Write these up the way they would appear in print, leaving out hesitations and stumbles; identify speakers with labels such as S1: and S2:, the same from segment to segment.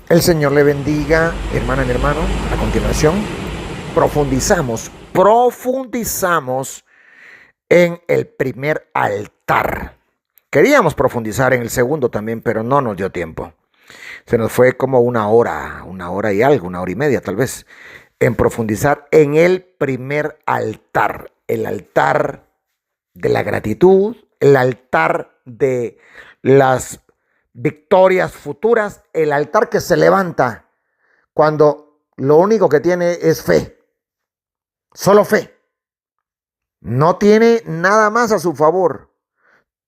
S1: El Señor le bendiga, hermana y hermano. A continuación, profundizamos en el primer altar. Queríamos profundizar en el segundo también, pero no nos dio tiempo. Se nos fue como una hora y algo, una hora y media tal vez, en profundizar en el primer altar. El altar de la gratitud, el altar de las victorias futuras, el altar que se levanta cuando lo único que tiene es fe, solo fe. No tiene nada más a su favor.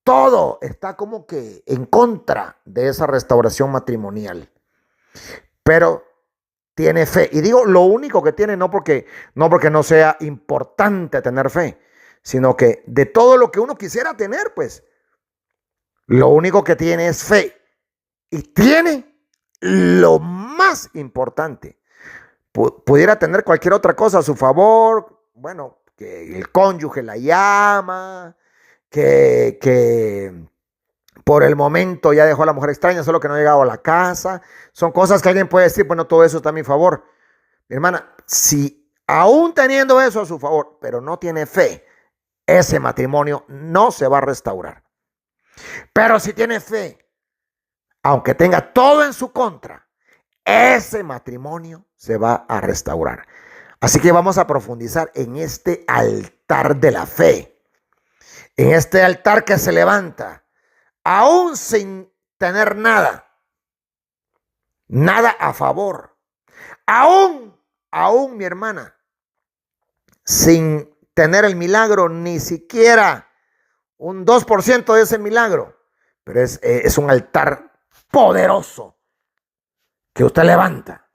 S1: Todo está como que en contra de esa restauración matrimonial. Pero tiene fe. Y digo lo único que tiene no porque no sea importante tener fe, sino que de todo lo que uno quisiera tener, pues lo único que tiene es fe. Y tiene lo más importante. Pudiera tener cualquier otra cosa a su favor. Bueno, que el cónyuge la llama, que por el momento ya dejó a la mujer extraña, solo que no ha llegado a la casa. Son cosas que alguien puede decir, bueno, todo eso está a mi favor. Mi hermana, si aún teniendo eso a su favor, pero no tiene fe, ese matrimonio no se va a restaurar. Pero si tiene fe, aunque tenga todo en su contra, ese matrimonio se va a restaurar. Así que vamos a profundizar en este altar de la fe, en este altar que se levanta, aún sin tener nada a favor, aún mi hermana, sin tener el milagro, ni siquiera un 2% de ese milagro, pero es un altar poderoso que usted levanta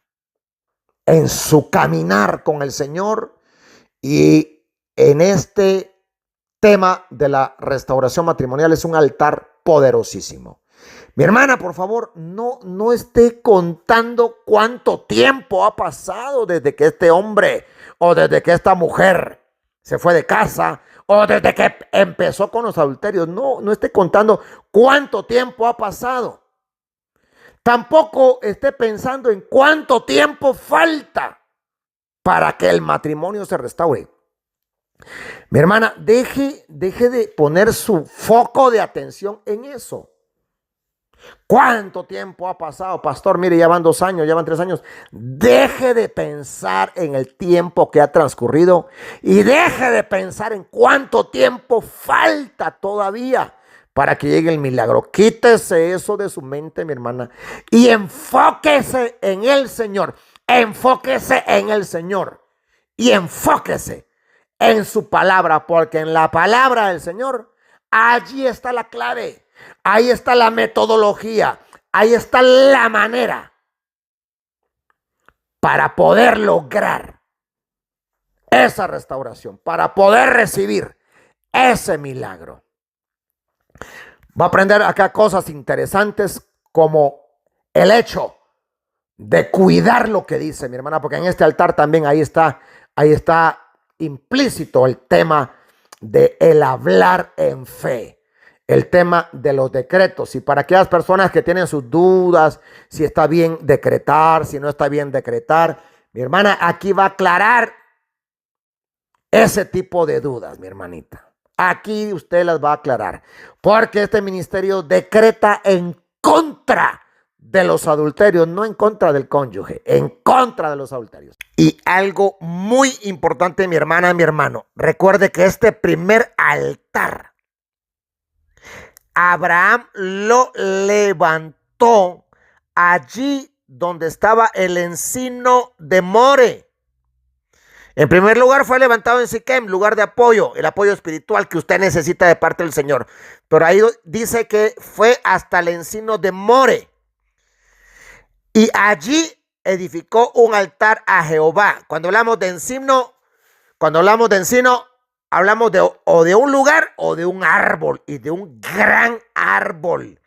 S1: en su caminar con el Señor y en este tema de la restauración matrimonial. Es un altar poderosísimo. Mi hermana, por favor, no esté contando cuánto tiempo ha pasado desde que este hombre o desde que esta mujer se fue de casa o desde que empezó con los adulterios. No esté contando cuánto tiempo ha pasado. Tampoco esté pensando en cuánto tiempo falta para que el matrimonio se restaure. Mi hermana, deje de poner su foco de atención en eso. ¿Cuánto tiempo ha pasado, pastor? Mire, ya van 2 años, ya van 3 años. Deje de pensar en el tiempo que ha transcurrido y deje de pensar en cuánto tiempo falta todavía para que llegue el milagro. Quítese eso de su mente, mi hermana, y enfóquese en el Señor. Enfóquese en el Señor y enfóquese en su palabra, porque en la palabra del Señor, allí está la clave. Ahí está la metodología, ahí está la manera para poder lograr esa restauración, para poder recibir ese milagro. Va a aprender acá cosas interesantes como el hecho de cuidar lo que dice, mi hermana, porque en este altar también ahí está implícito el tema de el hablar en fe. El tema de los decretos. Y para aquellas personas que tienen sus dudas, si está bien decretar, si no está bien decretar, mi hermana aquí va a aclarar ese tipo de dudas, mi hermanita. Aquí usted las va a aclarar, porque este ministerio decreta en contra de los adulterios, no en contra del cónyuge, en contra de los adulterios. Y algo muy importante, mi hermana, mi hermano, recuerde que este primer altar Abraham lo levantó allí donde estaba el encino de More. En primer lugar fue levantado en Siquem, lugar de apoyo, el apoyo espiritual que usted necesita de parte del Señor. Pero ahí dice que fue hasta el encino de More. Y allí edificó un altar a Jehová. Cuando hablamos de encino, hablamos de un lugar o de un árbol, y de un gran árbol.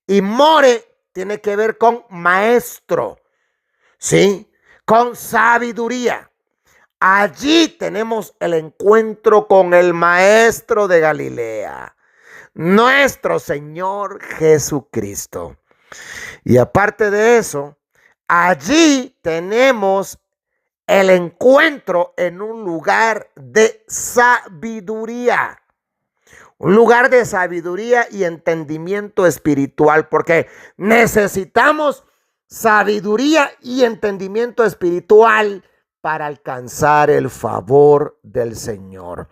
S1: Y More tiene que ver con maestro, ¿sí? Con sabiduría. Allí tenemos el encuentro con el maestro de Galilea, nuestro Señor Jesucristo. Y aparte de eso, allí tenemos el encuentro en un lugar de sabiduría. Un lugar de sabiduría y entendimiento espiritual, porque necesitamos sabiduría y entendimiento espiritual para alcanzar el favor del Señor.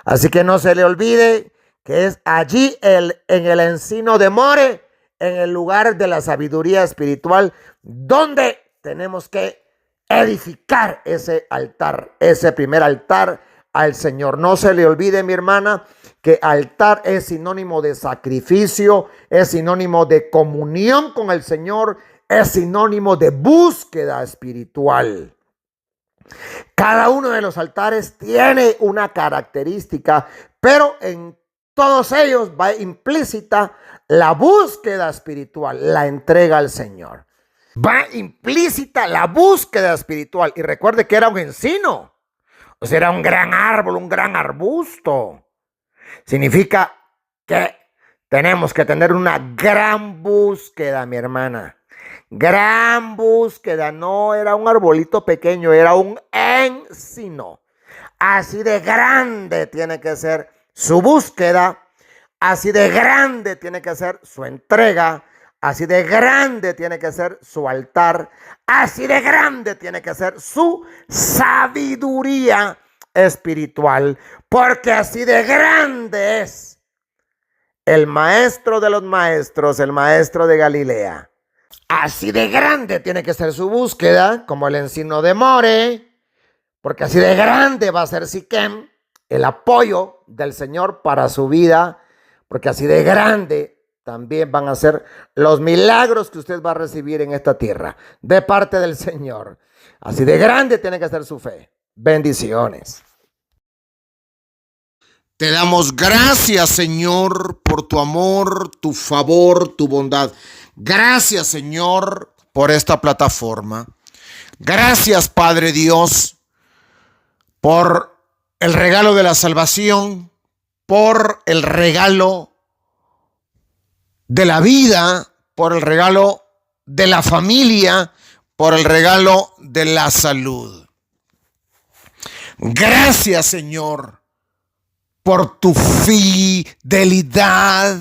S1: Así que no se le olvide que es allí en el encino de More, en el lugar de la sabiduría espiritual, donde tenemos que edificar ese altar, ese primer altar al Señor. No se le olvide, mi hermana, que altar es sinónimo de sacrificio, es sinónimo de comunión con el Señor, es sinónimo de búsqueda espiritual. Cada uno de los altares tiene una característica, pero en todos ellos va implícita la búsqueda espiritual, la entrega al Señor. Va implícita la búsqueda espiritual. Y recuerde que era un encino, o sea, era un gran árbol, un gran arbusto. Significa que tenemos que tener una gran búsqueda, mi hermana. Gran búsqueda. No era un arbolito pequeño, era un encino. Así de grande tiene que ser su búsqueda. Así de grande tiene que ser su entrega. Así de grande tiene que ser su altar. Así de grande tiene que ser su sabiduría espiritual. Porque así de grande es el maestro de los maestros, el maestro de Galilea. Así de grande tiene que ser su búsqueda, como el encino de More. Porque así de grande va a ser Siquem, el apoyo del Señor para su vida. Porque así de grande también van a ser los milagros que usted va a recibir en esta tierra de parte del Señor. Así de grande tiene que ser su fe. Bendiciones.
S2: Te damos gracias, Señor, por tu amor, tu favor, tu bondad. Gracias, Señor, por esta plataforma. Gracias, Padre Dios, por el regalo de la salvación, por el regalo de la vida, por el regalo de la familia, por el regalo de la salud. Gracias, Señor, por tu fidelidad,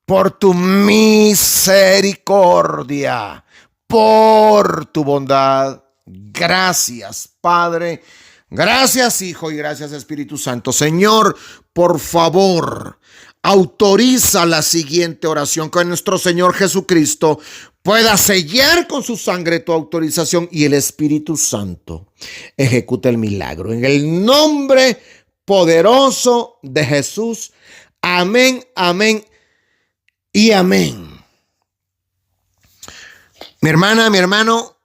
S2: por tu misericordia, por tu bondad. Gracias, Padre. Gracias, Hijo, y gracias, Espíritu Santo. Señor, por favor, autoriza la siguiente oración, que nuestro Señor Jesucristo pueda sellar con su sangre tu autorización y el Espíritu Santo ejecute el milagro. En el nombre poderoso de Jesús. Amén, amén y amén. Mi hermana, mi hermano,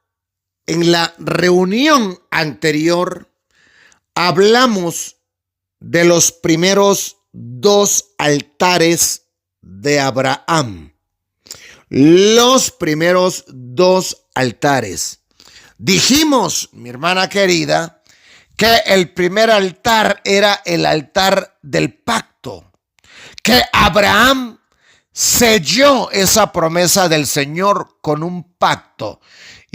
S2: en la reunión anterior hablamos de los primeros dos altares de Abraham. Los primeros dos altares. Dijimos, mi hermana querida, que el primer altar era el altar del pacto, que Abraham selló esa promesa del Señor con un pacto.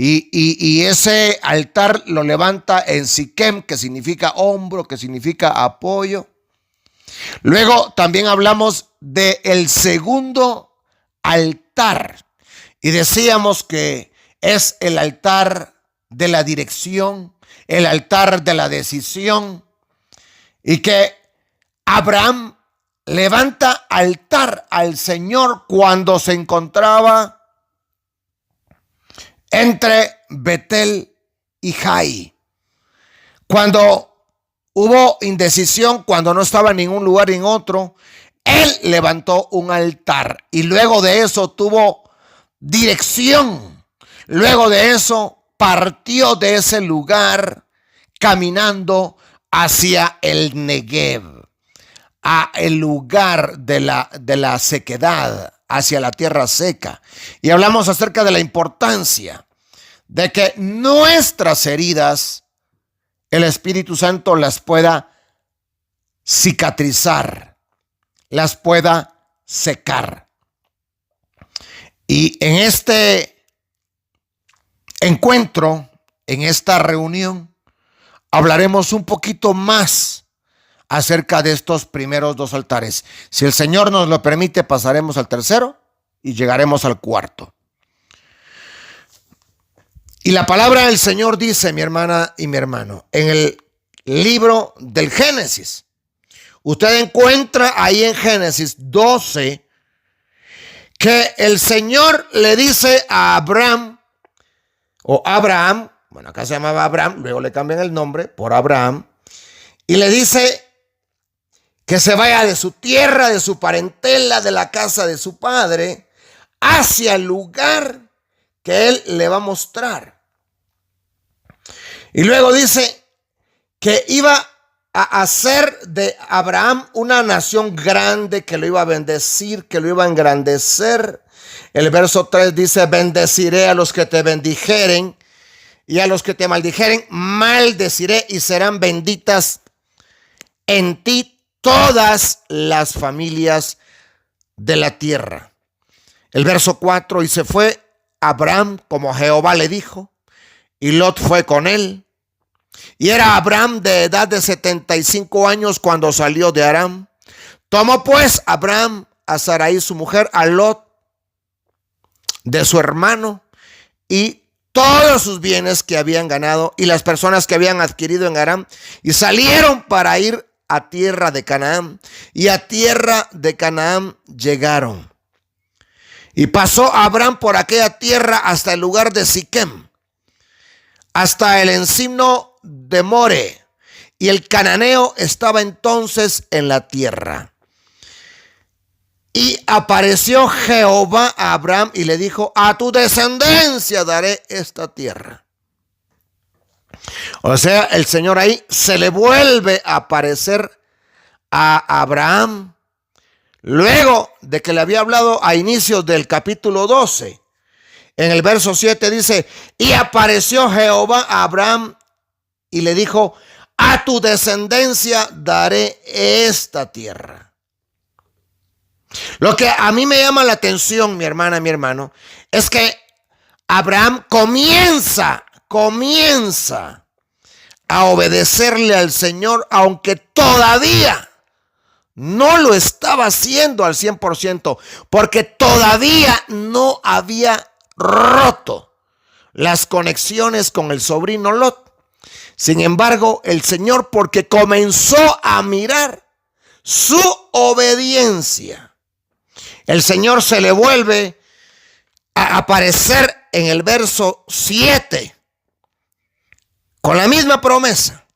S2: Y ese altar lo levanta en Siquem, que significa hombro, que significa apoyo. Luego también hablamos del segundo altar y decíamos que es el altar de la dirección, el altar de la decisión, y que Abraham levanta altar al Señor cuando se encontraba entre Betel y Jai. Cuando hubo indecisión, cuando no estaba en ningún lugar en otro, él levantó un altar y luego de eso tuvo dirección. Luego de eso partió de ese lugar caminando hacia el Negev, a el lugar de la sequedad, hacia la tierra seca. Y hablamos acerca de la importancia de que nuestras heridas, el Espíritu Santo las pueda cicatrizar, las pueda secar. Y en encuentro, en esta reunión, hablaremos un poquito más acerca de estos primeros dos altares. Si el Señor nos lo permite, pasaremos al tercero y llegaremos al cuarto. Y la palabra del Señor dice, mi hermana y mi hermano, en el libro del Génesis, usted encuentra ahí en Génesis 12 que el Señor le dice a Abraham, o Abraham, bueno, acá se llamaba Abraham, luego le cambian el nombre por Abraham, y le dice que se vaya de su tierra, de su parentela, de la casa de su padre, hacia el lugar que él le va a mostrar. Y luego dice que iba a hacer de Abraham una nación grande, que lo iba a bendecir, que lo iba a engrandecer. El verso 3 dice, bendeciré a los que te bendijeren y a los que te maldijeren, maldeciré y serán benditas en ti todas las familias de la tierra. El verso 4, y se fue Abraham como Jehová le dijo, y Lot fue con él. Y era Abraham de edad de 75 años cuando salió de Aram. Tomó pues Abraham a Sarai su mujer, a Lot de su hermano, y todos sus bienes que habían ganado y las personas que habían adquirido en Aram, y salieron para ir a tierra de Canaán, y a tierra de Canaán llegaron. Y pasó Abraham por aquella tierra hasta el lugar de Siquem, hasta el encino de More, y el cananeo estaba entonces en la tierra. Y apareció Jehová a Abraham y le dijo, a tu descendencia daré esta tierra. O sea, el Señor ahí se le vuelve a aparecer a Abraham, luego de que le había hablado a inicios del capítulo 12. En el verso 7 dice, y apareció Jehová a Abraham y le dijo, a tu descendencia daré esta tierra. Lo que a mí me llama la atención, mi hermana, mi hermano, es que Abraham comienza a obedecerle al Señor, aunque todavía no lo estaba haciendo al 100%, porque todavía no había roto las conexiones con el sobrino Lot. Sin embargo, el Señor, porque comenzó a mirar su obediencia, el Señor se le vuelve a aparecer en el verso 7 con la misma promesa.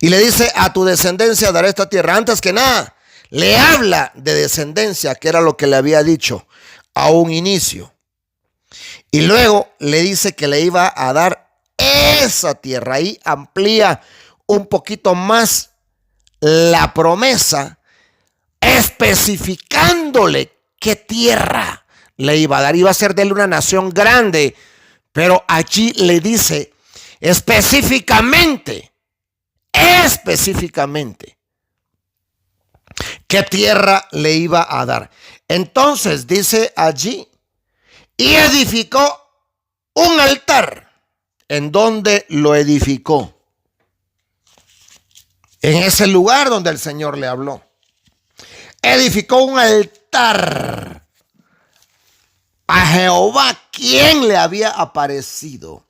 S2: Y le dice, a tu descendencia daré esta tierra. Antes que nada, le habla de descendencia, que era lo que le había dicho a un inicio. Y luego le dice que le iba a dar esa tierra. Ahí amplía un poquito más la promesa, especificándole qué tierra le iba a dar. Iba a ser de él una nación grande, pero allí le dice específicamente qué tierra le iba a dar. Entonces dice allí, y edificó un altar. ¿En dónde lo edificó? En ese lugar donde el Señor le habló. Edificó un altar a Jehová, quien le había aparecido.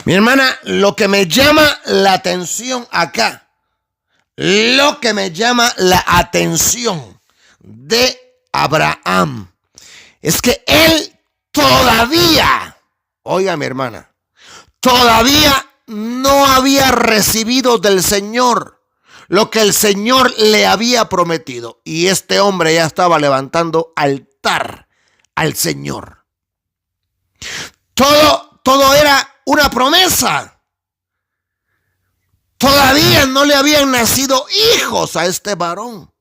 S2: Mi hermana, lo que me llama la atención acá, lo que me llama la atención de Abraham, es que él todavía, oiga mi hermana, todavía no había recibido del Señor lo que el Señor le había prometido. Y este hombre ya estaba levantando altar al Señor. Todo era una promesa. Todavía no le habían nacido hijos a este varón.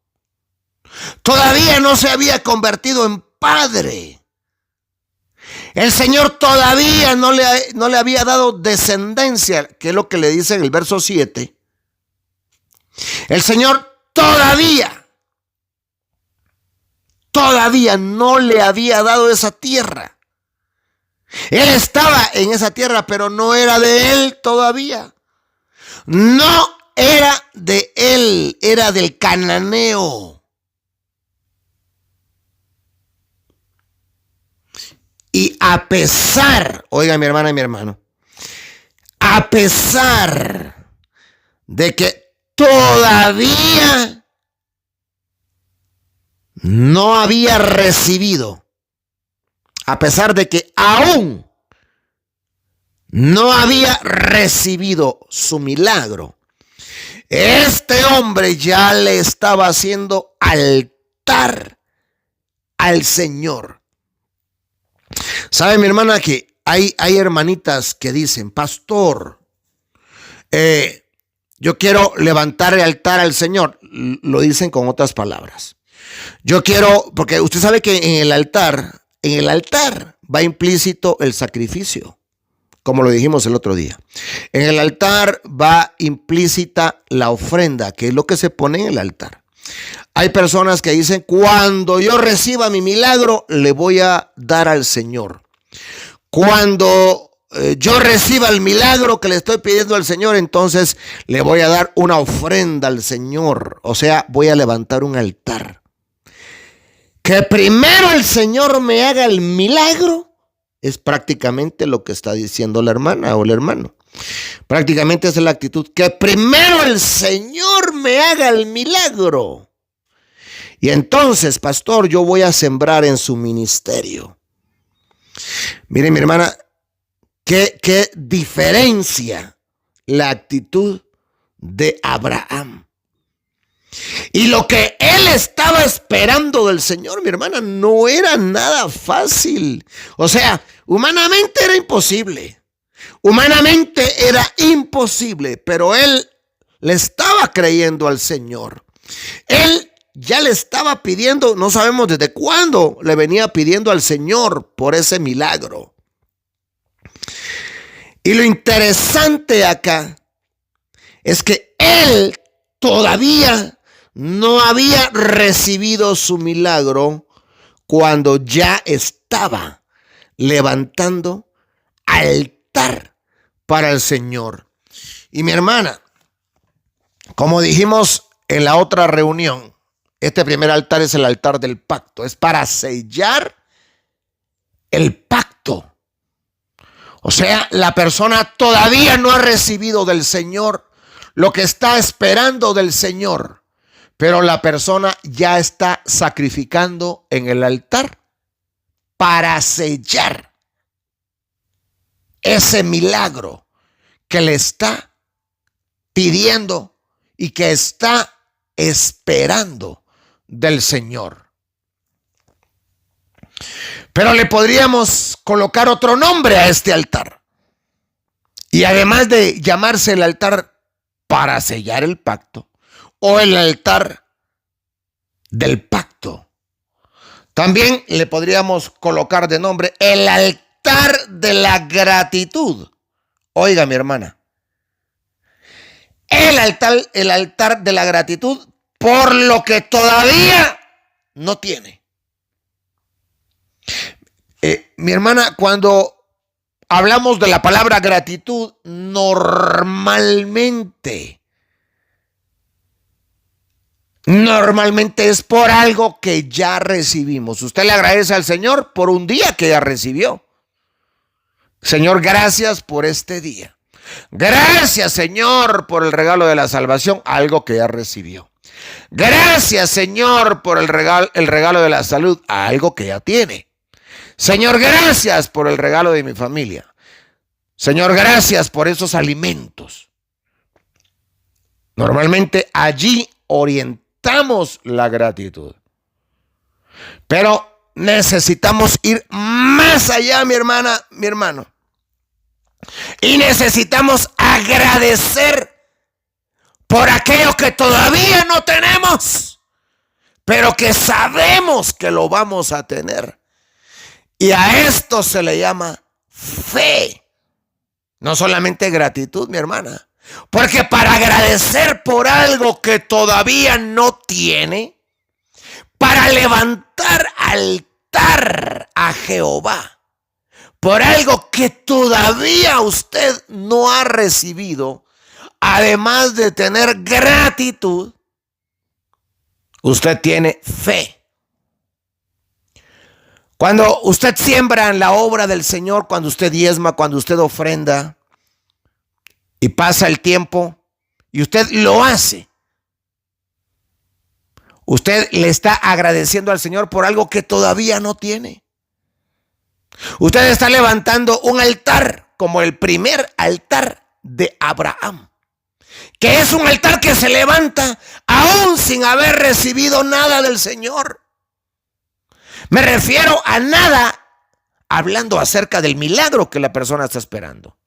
S2: Todavía no se había convertido en padre. El Señor todavía no le había dado descendencia, que es lo que le dice en el verso 7. El Señor todavía no le había dado esa tierra. Él estaba en esa tierra, pero no era de él todavía. No era de él, era del cananeo. Y a pesar, oiga mi hermana y mi hermano, a pesar de que todavía no había recibido, a pesar de que aún no había recibido su milagro, este hombre ya le estaba haciendo altar al Señor. ¿Sabe mi hermana que hay hermanitas que dicen, pastor, yo quiero levantar el altar al Señor? Lo dicen con otras palabras. Yo quiero, porque usted sabe que en el altar va implícito el sacrificio, como lo dijimos el otro día. En el altar va implícita la ofrenda, que es lo que se pone en el altar. Hay personas que dicen, cuando yo reciba mi milagro, le voy a dar al Señor. Cuando yo reciba el milagro que le estoy pidiendo al Señor, entonces le voy a dar una ofrenda al Señor. O sea, voy a levantar un altar. Que primero el Señor me haga el milagro, es prácticamente lo que está diciendo la hermana o el hermano. Prácticamente esa es la actitud. Que primero el Señor me haga el milagro. Y entonces, pastor, yo voy a sembrar en su ministerio. Mire, mi hermana, qué diferencia la actitud de Abraham. Y lo que él estaba esperando del Señor, mi hermana, no era nada fácil. O sea, humanamente era imposible. Humanamente era imposible, pero él le estaba creyendo al Señor. Él ya le estaba pidiendo, no sabemos desde cuándo le venía pidiendo al Señor por ese milagro. Y lo interesante acá es que él todavía no había recibido su milagro cuando ya estaba levantando altar para el Señor. Y mi hermana, como dijimos en la otra reunión, este primer altar es el altar del pacto. Es para sellar el pacto. O sea, la persona todavía no ha recibido del Señor lo que está esperando del Señor, pero la persona ya está sacrificando en el altar para sellar ese milagro que le está pidiendo y que está esperando del Señor. Pero le podríamos colocar otro nombre a este altar. Y además de llamarse el altar para sellar el pacto o el altar del pacto, también le podríamos colocar de nombre el altar de la gratitud. Oiga, mi hermana, el altar de la gratitud por lo que todavía no tiene. Mi hermana, cuando hablamos de la palabra gratitud, normalmente es por algo que ya recibimos. Usted le agradece al Señor por un día que ya recibió. Señor, gracias por este día. Gracias, Señor, por el regalo de la salvación, algo que ya recibió. Gracias, Señor, por el regalo de la salud, algo que ya tiene. Señor, gracias por el regalo de mi familia. Señor, gracias por esos alimentos. Normalmente allí orientamos la gratitud. Pero necesitamos ir más allá, mi hermana, mi hermano. Y necesitamos agradecer por aquello que todavía no tenemos, pero que sabemos que lo vamos a tener. Y a esto se le llama fe. No solamente gratitud, mi hermana. Porque para agradecer por algo que todavía no tiene, para levantar altar a Jehová por algo que todavía usted no ha recibido, además de tener gratitud, usted tiene fe. Cuando usted siembra en la obra del Señor, cuando usted diezma, cuando usted ofrenda, y pasa el tiempo y usted lo hace, usted le está agradeciendo al Señor por algo que todavía no tiene. Usted está levantando un altar como el primer altar de Abraham, que es un altar que se levanta aún sin haber recibido nada del Señor. Me refiero a nada hablando acerca del milagro que la persona está esperando.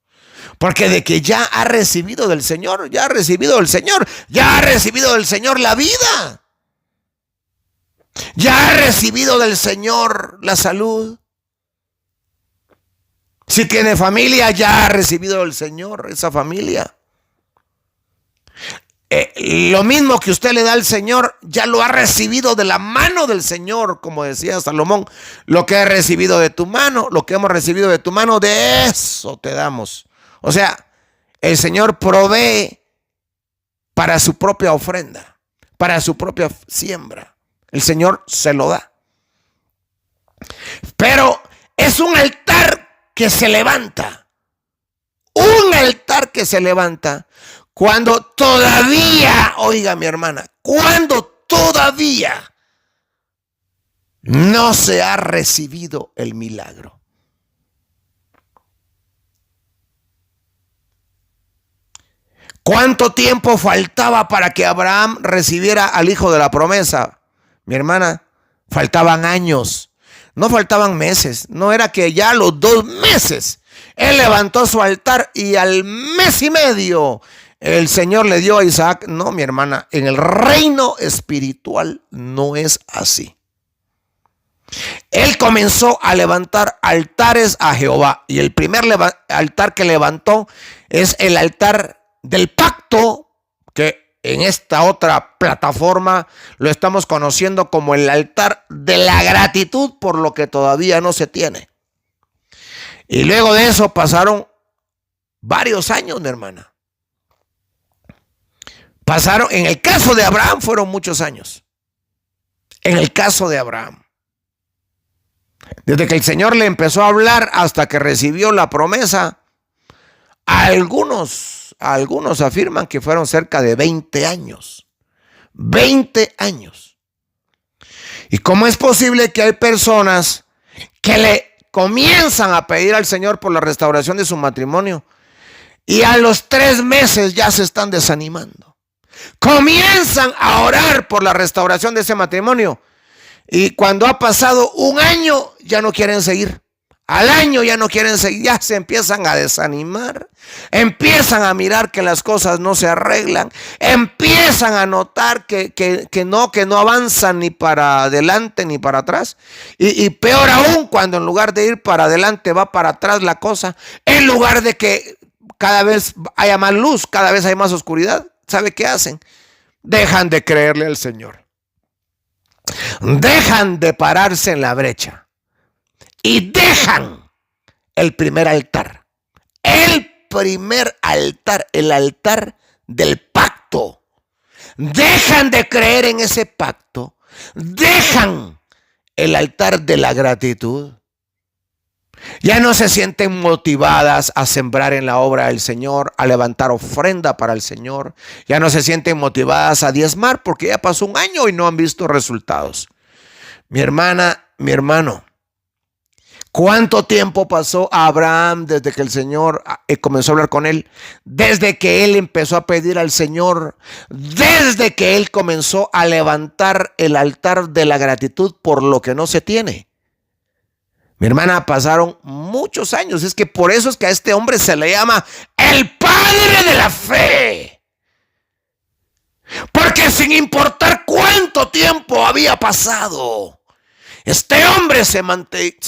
S2: Porque de que ya ha recibido del Señor, ya ha recibido del Señor, ya ha recibido del Señor la vida. Ya ha recibido del Señor la salud. Si tiene familia, ya ha recibido del Señor esa familia. Lo mismo que usted le da al Señor, ya lo ha recibido de la mano del Señor, como decía Salomón. Lo que he recibido de tu mano, lo que hemos recibido de tu mano, de eso te damos. O sea, el Señor provee para su propia ofrenda, para su propia siembra. El Señor se lo da. Pero es un altar que se levanta. Un altar que se levanta cuando todavía, oiga mi hermana, cuando todavía no se ha recibido el milagro. ¿Cuánto tiempo faltaba para que Abraham recibiera al hijo de la promesa? Mi hermana, faltaban años, no faltaban meses. No era que ya a los 2 meses él levantó su altar y al mes y medio el Señor le dio a Isaac. No, mi hermana, en el reino espiritual no es así. Él comenzó a levantar altares a Jehová, y el primer altar que levantó es el altar del pacto, que en esta otra plataforma lo estamos conociendo como el altar de la gratitud por lo que todavía no se tiene. Y luego de eso pasaron varios años, mi hermana. Pasaron, en el caso de Abraham fueron muchos años. En el caso de Abraham, desde que el Señor le empezó a hablar hasta que recibió la promesa, algunos afirman que fueron cerca de 20 años. 20 años. ¿Y cómo es posible que hay personas que le comienzan a pedir al Señor por la restauración de su matrimonio y a los 3 meses ya se están desanimando? Comienzan a orar por la restauración de ese matrimonio y cuando ha pasado 1 año ya no quieren seguir. Al año ya no quieren seguir, ya se empiezan a desanimar, empiezan a mirar que las cosas no se arreglan, empiezan a notar que no avanzan ni para adelante ni para atrás. Y peor aún, cuando en lugar de ir para adelante va para atrás la cosa, en lugar de que cada vez haya más luz, cada vez hay más oscuridad, ¿sabe qué hacen? Dejan de creerle al Señor. Dejan de pararse en la brecha. Y dejan el primer altar. El primer altar, el altar del pacto. Dejan de creer en ese pacto. Dejan el altar de la gratitud. Ya no se sienten motivadas a sembrar en la obra del Señor, a levantar ofrenda para el Señor. Ya no se sienten motivadas a diezmar porque ya pasó 1 año y no han visto resultados. Mi hermana, mi hermano, ¿cuánto tiempo pasó a Abraham desde que el Señor comenzó a hablar con él? Desde que él empezó a pedir al Señor, desde que él comenzó a levantar el altar de la gratitud por lo que no se tiene. Mi hermana, pasaron muchos años. Es que por eso es que a este hombre se le llama el padre de la fe. Porque sin importar cuánto tiempo había pasado, este hombre se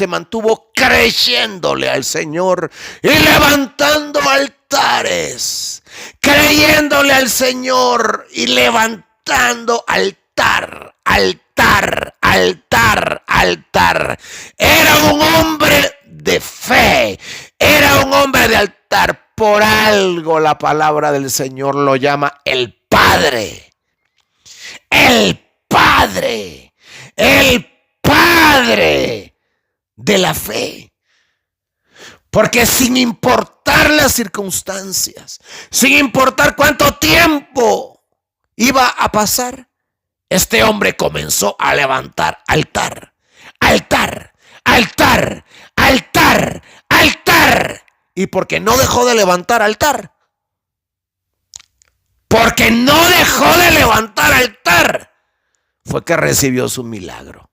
S2: mantuvo creyéndole al Señor y levantando altares, creyéndole al Señor y levantando altar, altar, altar, altar. Era un hombre de fe, era un hombre de altar. Por algo la palabra del Señor lo llama el Padre. El Padre. El Padre de la fe. Porque sin importar las circunstancias, sin importar cuánto tiempo iba a pasar, este hombre comenzó a levantar altar, altar, altar, altar, altar. ¿Y por qué no dejó de levantar altar? Porque no dejó de levantar altar, fue que recibió su milagro.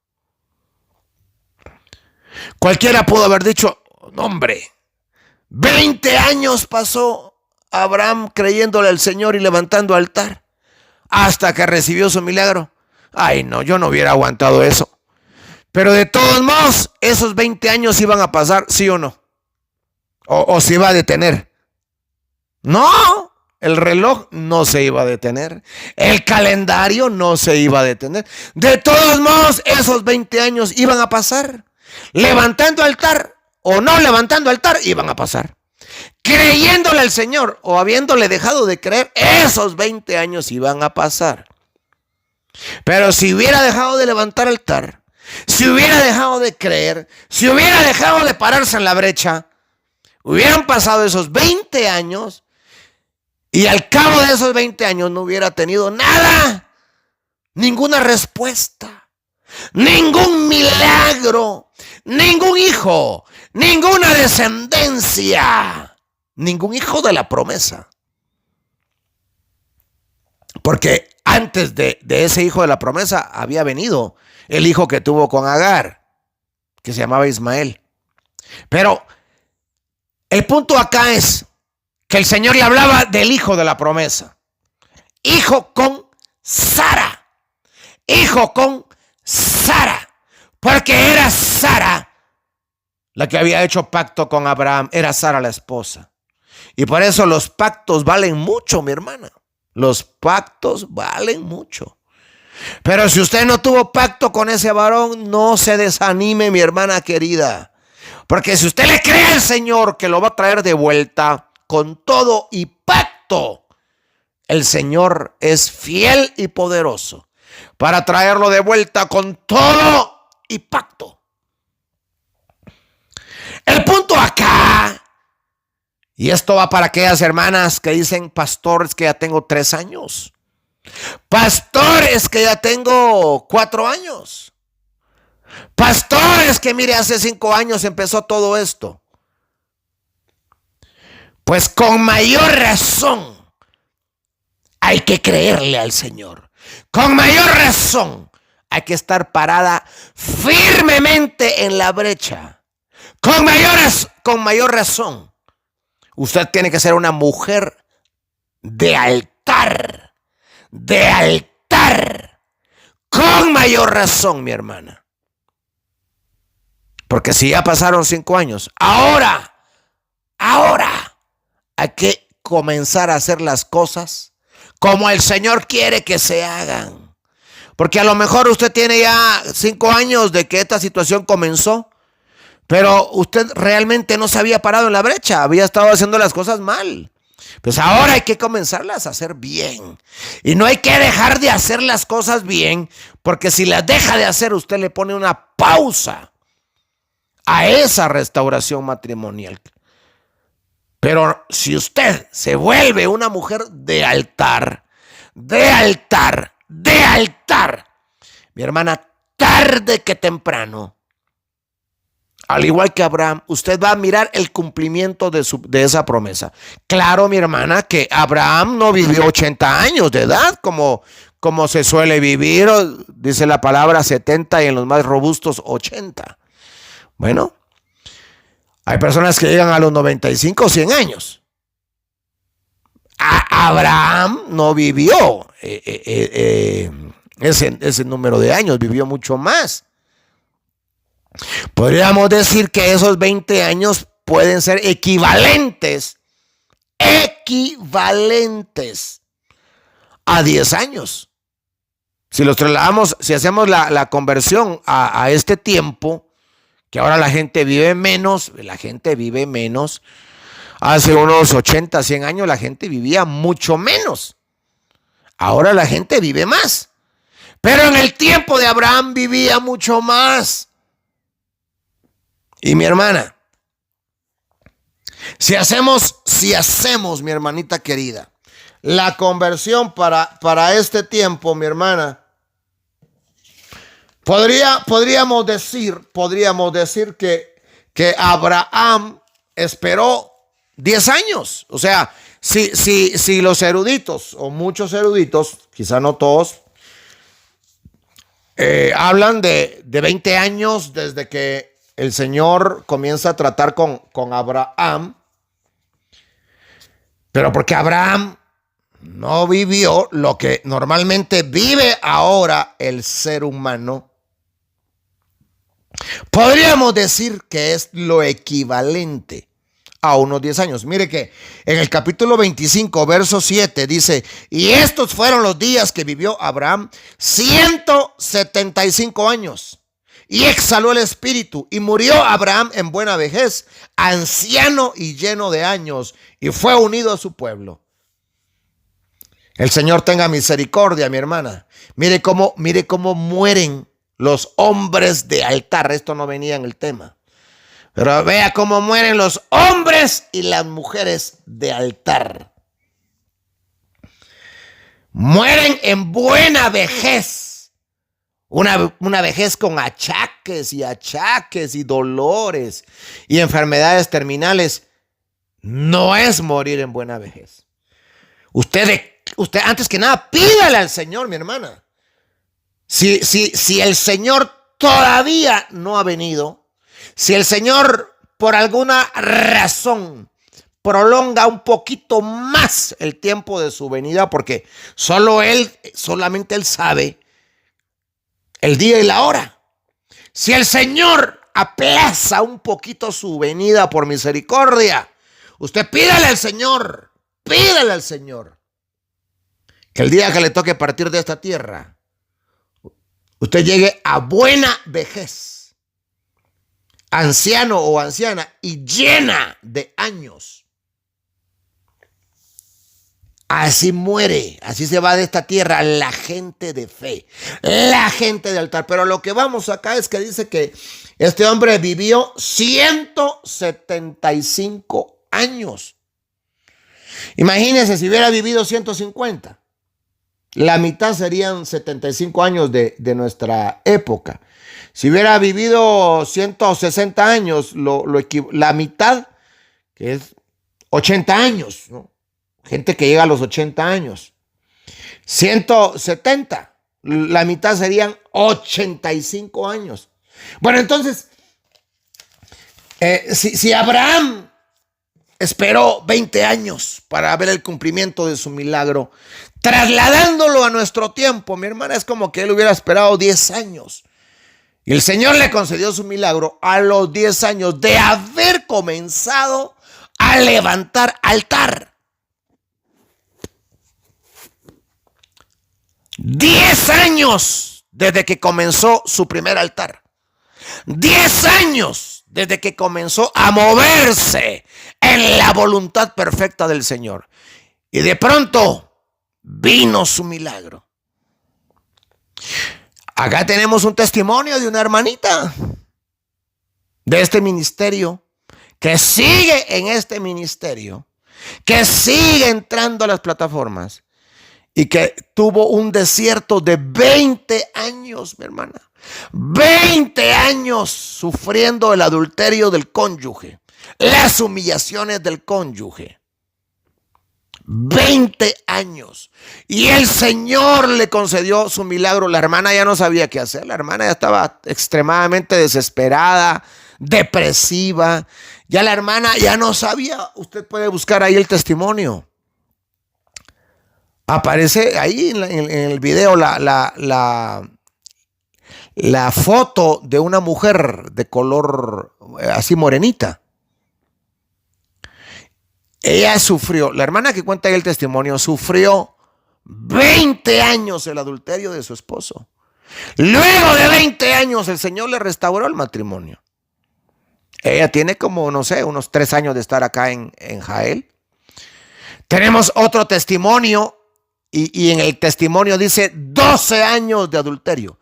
S2: Cualquiera pudo haber dicho, no, hombre, 20 años pasó Abraham creyéndole al Señor y levantando altar hasta que recibió su milagro. Ay, no, yo no hubiera aguantado eso. Pero de todos modos, esos 20 años iban a pasar, ¿sí o no? O se iba a detener. No, el reloj no se iba a detener. El calendario no se iba a detener. De todos modos, esos 20 años iban a pasar. Levantando altar o no levantando altar, iban a pasar. Creyéndole al Señor o habiéndole dejado de creer, esos 20 años iban a pasar. Pero si hubiera dejado de levantar altar, si hubiera dejado de creer, si hubiera dejado de pararse en la brecha, hubieran pasado esos 20 años y al cabo de esos 20 años no hubiera tenido nada, ninguna respuesta, ningún milagro, ningún hijo, ninguna descendencia, ningún hijo de la promesa. Porque antes de ese hijo de la promesa había venido el hijo que tuvo con Agar, que se llamaba Ismael. Pero el punto acá es que el Señor le hablaba del hijo de la promesa. Hijo con Sara. Hijo con Sara. Porque era Sara la que había hecho pacto con Abraham. Era Sara la esposa. Y por eso los pactos valen mucho, mi hermana. Los pactos valen mucho. Pero si usted no tuvo pacto con ese varón, no se desanime, mi hermana querida. Porque si usted le cree al Señor que lo va a traer de vuelta con todo y pacto, el Señor es fiel y poderoso para traerlo de vuelta con todo y pacto. El punto acá, y esto va para aquellas hermanas que dicen, pastor, es que ya tengo 3 años. Pastor, es que ya tengo 4 años. Pastor, es que mire, hace 5 años empezó todo esto. Pues con mayor razón hay que creerle al Señor. Con mayor razón hay que estar parada firmemente en la brecha. Con mayor razón, usted tiene que ser una mujer de altar. De altar. Con mayor razón, mi hermana. Porque si ya pasaron 5 años, ahora hay que comenzar a hacer las cosas como el Señor quiere que se hagan. Porque a lo mejor usted tiene ya 5 años de que esta situación comenzó, pero usted realmente no se había parado en la brecha, había estado haciendo las cosas mal. Pues ahora hay que comenzarlas a hacer bien. Y no hay que dejar de hacer las cosas bien, porque si las deja de hacer, usted le pone una pausa a esa restauración matrimonial. Pero si usted se vuelve una mujer de altar, de altar, de altar, mi hermana, tarde que temprano, al igual que Abraham, usted va a mirar el cumplimiento de esa promesa. Claro, mi hermana, que Abraham no vivió 80 años de edad como se suele vivir, dice la palabra 70 y en los más robustos 80. Bueno, hay personas que llegan a los 95 o 100 años. Abraham no vivió ese número de años, vivió mucho más. Podríamos decir que esos 20 años pueden ser equivalentes a 10 años. Si los trasladamos, si hacemos la conversión a este tiempo, que ahora la gente vive menos. Hace unos 80, 100 años la gente vivía mucho menos. Ahora la gente vive más. Pero en el tiempo de Abraham vivía mucho más. Y mi hermana, si hacemos, mi hermanita querida, la conversión para este tiempo, mi hermana, podríamos decir que Abraham esperó 10 años. O sea, si los eruditos, o muchos eruditos, quizá no todos, hablan de 20 años desde que el Señor comienza a tratar con Abraham, pero porque Abraham no vivió lo que normalmente vive ahora el ser humano, podríamos decir que es lo equivalente a unos 10 años. Mire que en el capítulo 25, verso 7 dice: y estos fueron los días que vivió Abraham, 175 años. Y exhaló el espíritu, y murió Abraham en buena vejez, anciano y lleno de años, y fue unido a su pueblo. El Señor tenga misericordia, mi hermana. Mire cómo mueren los hombres de altar. Esto no venía en el tema, pero vea cómo mueren los hombres y las mujeres de altar. Mueren en buena vejez. Una vejez con achaques y dolores y enfermedades terminales. No es morir en buena vejez. Usted antes que nada, pídale al Señor, mi hermana. Si el Señor todavía no ha venido, si el Señor por alguna razón prolonga un poquito más el tiempo de su venida, porque solamente Él sabe el día y la hora. Si el Señor aplaza un poquito su venida por misericordia, usted pídale al Señor, que el día que le toque partir de esta tierra, usted llegue a buena vejez, anciano o anciana y llena de años. Así muere, así se va de esta tierra la gente de fe, la gente de altar. Pero lo que vamos acá es que dice que este hombre vivió 175 años. Imagínense si hubiera vivido 150. La mitad serían 75 años de nuestra época. Si hubiera vivido 160 años, la mitad, que es 80 años, ¿no? Gente que llega a los 80 años. 170, la mitad serían 85 años. Bueno, entonces, si Abraham esperó 20 años para ver el cumplimiento de su milagro, trasladándolo a nuestro tiempo, mi hermana, es como que él hubiera esperado 10 años. Y el Señor le concedió su milagro a los 10 años de haber comenzado a levantar altar. 10 años desde que comenzó su primer altar. 10 años desde que comenzó a moverse en la voluntad perfecta del Señor. Y de pronto vino su milagro. Acá tenemos un testimonio de una hermanita de este ministerio que sigue en este ministerio, que sigue entrando a las plataformas y que tuvo un desierto de 20 años, mi hermana. 20 años sufriendo el adulterio del cónyuge, las humillaciones del cónyuge. 20 años. Y el Señor le concedió su milagro. La hermana ya no sabía qué hacer. La hermana ya estaba extremadamente desesperada, depresiva. Ya la hermana ya no sabía. Usted puede buscar ahí el testimonio. Aparece ahí en el video la foto de una mujer de color así morenita. Ella sufrió, la hermana que cuenta ahí el testimonio, sufrió 20 años el adulterio de su esposo. Luego de 20 años el Señor le restauró el matrimonio. Ella tiene como, no sé, unos 3 años de estar acá en Jael. Tenemos otro testimonio y en el testimonio dice 12 años de adulterio.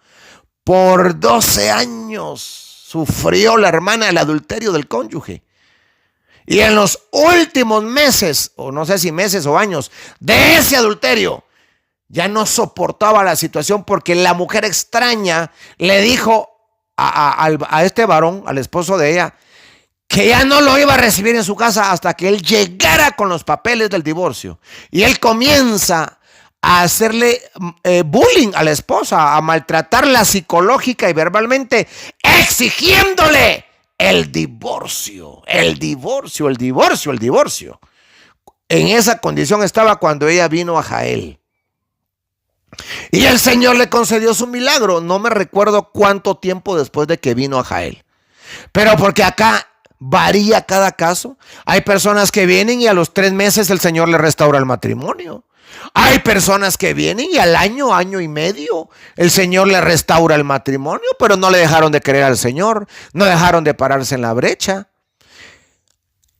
S2: Por 12 años sufrió la hermana el adulterio del cónyuge. Y en los últimos meses, o no sé si meses o años, de ese adulterio, ya no soportaba la situación porque la mujer extraña le dijo a este varón, al esposo de ella, que ya no lo iba a recibir en su casa hasta que él llegara con los papeles del divorcio. Y él comienza a hacerle bullying a la esposa, a maltratarla psicológica y verbalmente, exigiéndole el divorcio. En esa condición estaba cuando ella vino a Jael. Y el Señor le concedió su milagro. No me recuerdo cuánto tiempo después de que vino a Jael. Pero porque acá varía cada caso. Hay personas que vienen y a los 3 meses el Señor le restaura el matrimonio. Hay personas que vienen y al año, año y medio, el Señor le restaura el matrimonio, pero no le dejaron de creer al Señor, no dejaron de pararse en la brecha.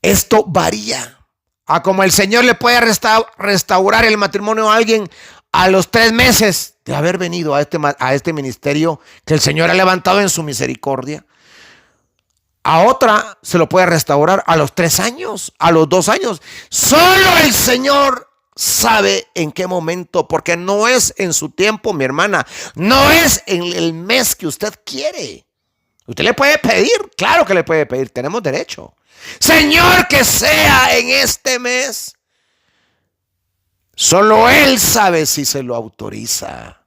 S2: Esto varía. A como el Señor le puede restaurar el matrimonio a alguien a los 3 meses de haber venido a este ministerio que el Señor ha levantado en su misericordia. A otra se lo puede restaurar a los 3 años, a los 2 años. Solo el Señor sabe en qué momento, porque no es en su tiempo, mi hermana, no es en el mes que usted quiere. Usted le puede pedir, claro que le puede pedir, tenemos derecho. Señor, que sea en este mes. Solo Él sabe si se lo autoriza.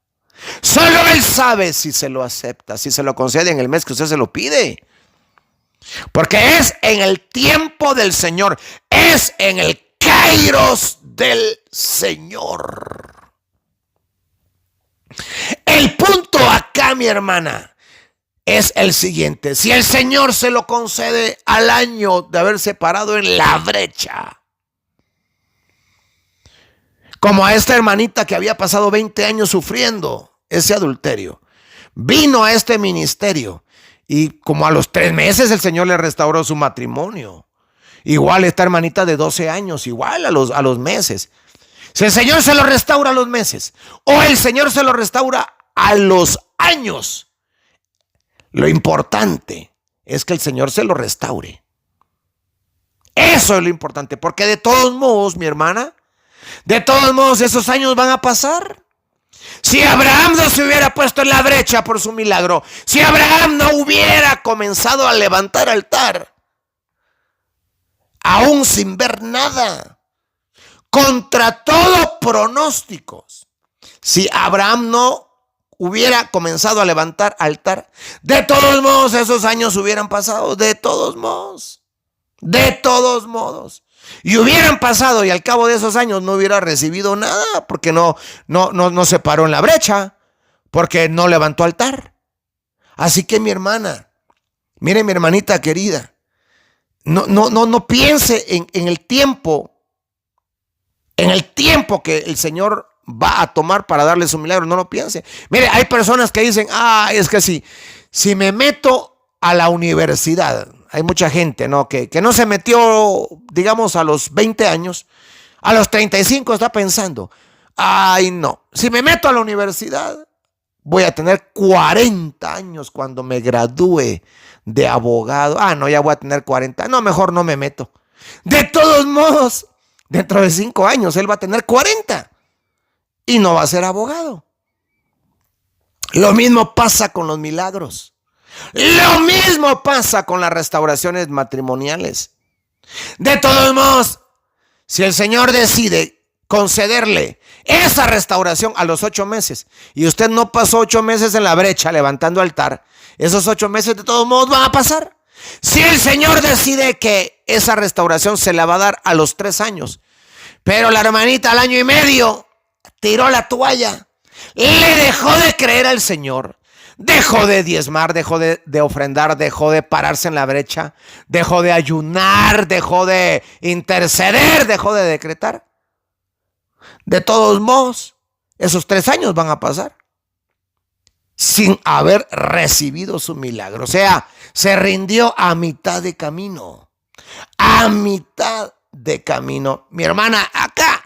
S2: Solo Él sabe si se lo acepta, si se lo concede en el mes que usted se lo pide. Porque es en el tiempo del Señor, es en el kairos del Señor. El punto acá, mi hermana, es el siguiente. Si el Señor se lo concede al año de haberse parado en la brecha, como a esta hermanita que había pasado 20 años sufriendo ese adulterio, vino a este ministerio y como a los 3 meses el Señor le restauró su matrimonio. Igual esta hermanita de 12 años, igual a los meses. Si el Señor se lo restaura a los meses o el Señor se lo restaura a los años, lo importante es que el Señor se lo restaure. Eso es lo importante, porque de todos modos, mi hermana, de todos modos esos años van a pasar. Si Abraham no se hubiera puesto en la brecha por su milagro, si Abraham no hubiera comenzado a levantar altar, aún sin ver nada, contra todo pronósticos, si Abraham no hubiera comenzado a levantar altar, de todos modos esos años hubieran pasado, de todos modos, y hubieran pasado y al cabo de esos años no hubiera recibido nada porque no se paró en la brecha, porque no levantó altar. Así que mi hermana, mire mi hermanita querida, no piense en el tiempo que el Señor va a tomar para darle su milagro, no lo piense. Mire, hay personas que dicen, es que si me meto a la universidad, hay mucha gente, ¿no? Que no se metió, digamos, a los 20 años, a los 35 está pensando, no, si me meto a la universidad, voy a tener 40 años cuando me gradúe de abogado. No, ya voy a tener 40. No, mejor no me meto. De todos modos, dentro de 5 años, él va a tener 40 y no va a ser abogado. Lo mismo pasa con los milagros. Lo mismo pasa con las restauraciones matrimoniales. De todos modos, si el Señor decide concederle esa restauración a los 8 meses y usted no pasó 8 meses en la brecha levantando altar, esos 8 meses de todos modos van a pasar. Si el Señor decide que esa restauración se la va a dar a los 3 años, pero la hermanita al año y medio tiró la toalla, le dejó de creer al Señor, dejó de diezmar, dejó de ofrendar, dejó de pararse en la brecha, dejó de ayunar, dejó de interceder, dejó de decretar. De todos modos, esos 3 años van a pasar sin haber recibido su milagro. O sea, Se rindió a mitad de camino. A mitad de camino. Mi hermana, acá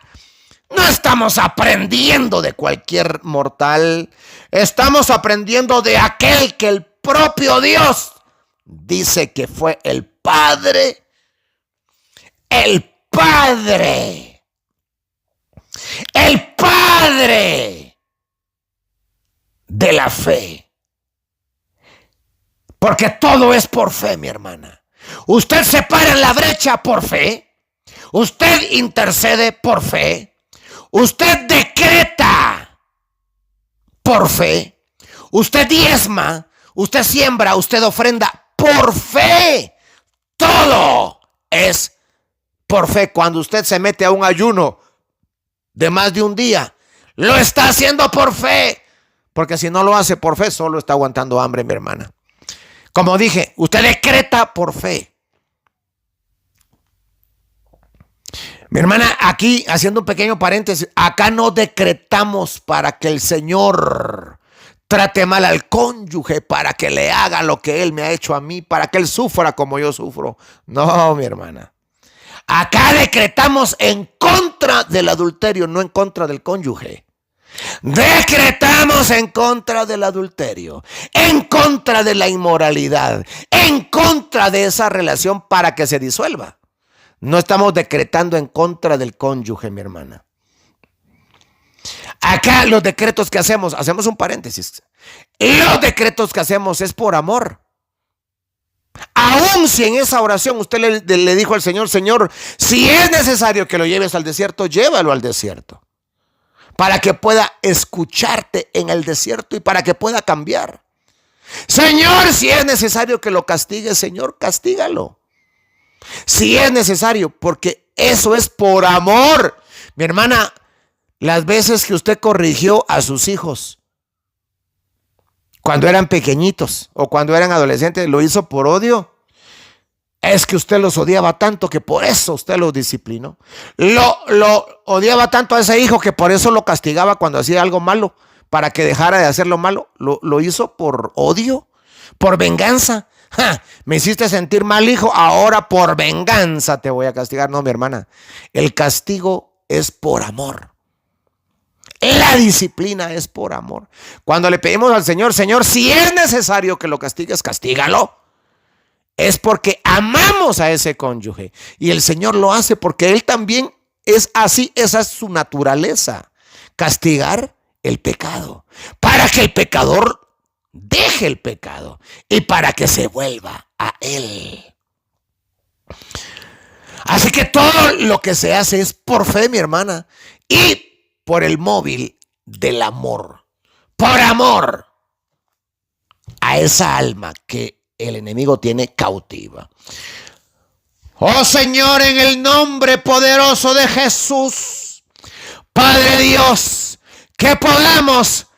S2: no estamos aprendiendo de cualquier mortal. Estamos aprendiendo de aquel que el propio Dios dice que fue el Padre. El Padre. El Padre de la fe. Porque todo es por fe, mi hermana. Usted se para en la brecha por fe. Usted intercede por fe. Usted decreta por fe. Usted diezma. Usted siembra. Usted ofrenda por fe. Todo es por fe. Cuando usted se mete a un ayuno de más de un día, lo está haciendo por fe. Porque si no lo hace por fe, solo está aguantando hambre, mi hermana. Como dije, usted decreta por fe. Mi hermana, aquí haciendo un pequeño paréntesis, acá no decretamos para que el Señor trate mal al cónyuge, para que le haga lo que él me ha hecho a mí, para que él sufra como yo sufro. No, mi hermana. Acá decretamos en contra del adulterio, no en contra del cónyuge. Decretamos en contra del adulterio, en contra de la inmoralidad, en contra de esa relación para que se disuelva. No estamos decretando en contra del cónyuge, mi hermana. Acá los decretos que hacemos un paréntesis. Los decretos que hacemos es por amor. Aún si en esa oración usted le dijo al Señor, Señor, si es necesario que lo lleves al desierto, llévalo al desierto. Para que pueda escucharte en el desierto y para que pueda cambiar. Señor, si es necesario que lo castigue, Señor, castígalo. Si es necesario, porque eso es por amor. Mi hermana, las veces que usted corrigió a sus hijos cuando eran pequeñitos o cuando eran adolescentes, ¿lo hizo por odio? Es que usted los odiaba tanto que por eso usted los disciplinó. Lo odiaba tanto a ese hijo que por eso lo castigaba cuando hacía algo malo, para que dejara de hacer lo malo. Lo hizo por odio, por venganza. ¡Ja! Me hiciste sentir mal, hijo, ahora por venganza te voy a castigar. No, mi hermana, el castigo es por amor. La disciplina es por amor. Cuando le pedimos al Señor, Señor, si es necesario que lo castigues, castígalo. Es porque amamos a ese cónyuge. Y el Señor lo hace porque Él también es así. Esa es su naturaleza. Castigar el pecado. Para que el pecador deje el pecado. Y para que se vuelva a Él. Así que todo lo que se hace es por fe, mi hermana. Y por el móvil del amor. Por amor a esa alma que el enemigo tiene cautiva. Oh Señor, en el nombre poderoso de Jesús, Padre Dios, que podamos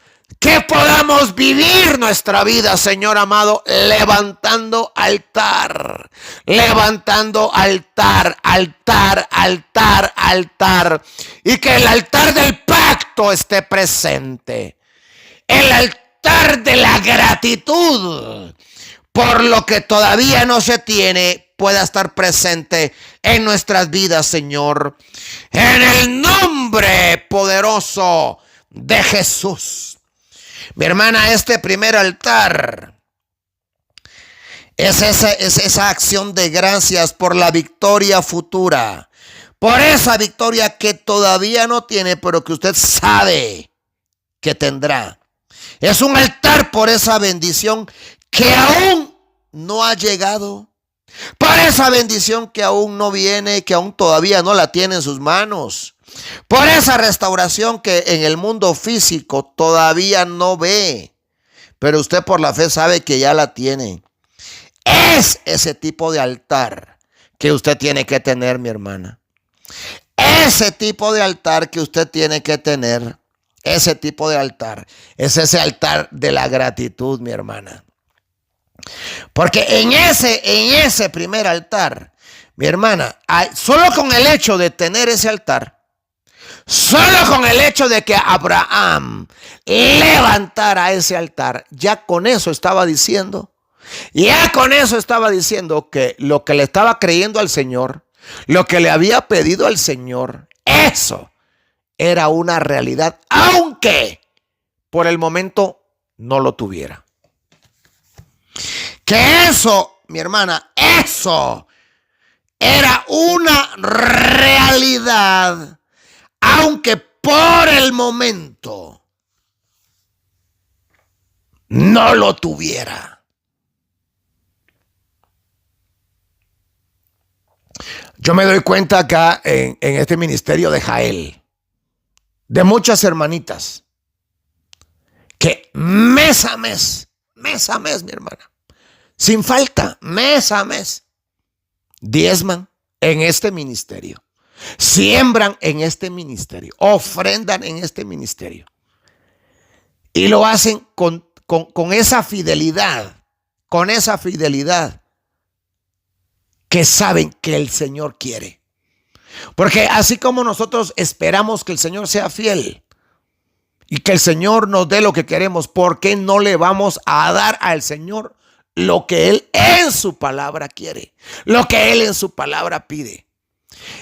S2: vivir nuestra vida, Señor amado, levantando altar, y que el altar del pacto esté presente, el altar de la gratitud por lo que todavía no se tiene, pueda estar presente en nuestras vidas, Señor. En el nombre poderoso de Jesús. Mi hermana, este primer altar es esa acción de gracias por la victoria futura. Por esa victoria que todavía no tiene, pero que usted sabe que tendrá. Es un altar por esa bendición que aún no ha llegado, por esa bendición que aún no viene, que aún todavía no la tiene en sus manos, por esa restauración que en el mundo físico todavía no ve, pero usted por la fe sabe que ya la tiene. Es ese tipo de altar que usted tiene que tener, mi hermana. Ese tipo de altar que usted tiene que tener. Ese tipo de altar es ese altar de la gratitud, mi hermana. Porque en ese primer altar, mi hermana, solo con el hecho de tener ese altar, solo con el hecho de que Abraham levantara ese altar, ya con eso estaba diciendo Ya con eso estaba diciendo que lo que le estaba creyendo al Señor, lo que le había pedido al Señor, eso era una realidad, aunque por el momento no lo tuviera. Que eso, mi hermana, eso era una realidad, aunque por el momento no lo tuviera. Yo me doy cuenta acá en este ministerio de Jael, de muchas hermanitas, que mes a mes, mi hermana, sin falta, mes a mes, diezman en este ministerio, siembran en este ministerio, ofrendan en este ministerio. Y lo hacen con esa fidelidad, que saben que el Señor quiere. Porque así como nosotros esperamos que el Señor sea fiel y que el Señor nos dé lo que queremos, ¿por qué no le vamos a dar al Señor lo que Él en su palabra quiere? Lo que Él en su palabra pide.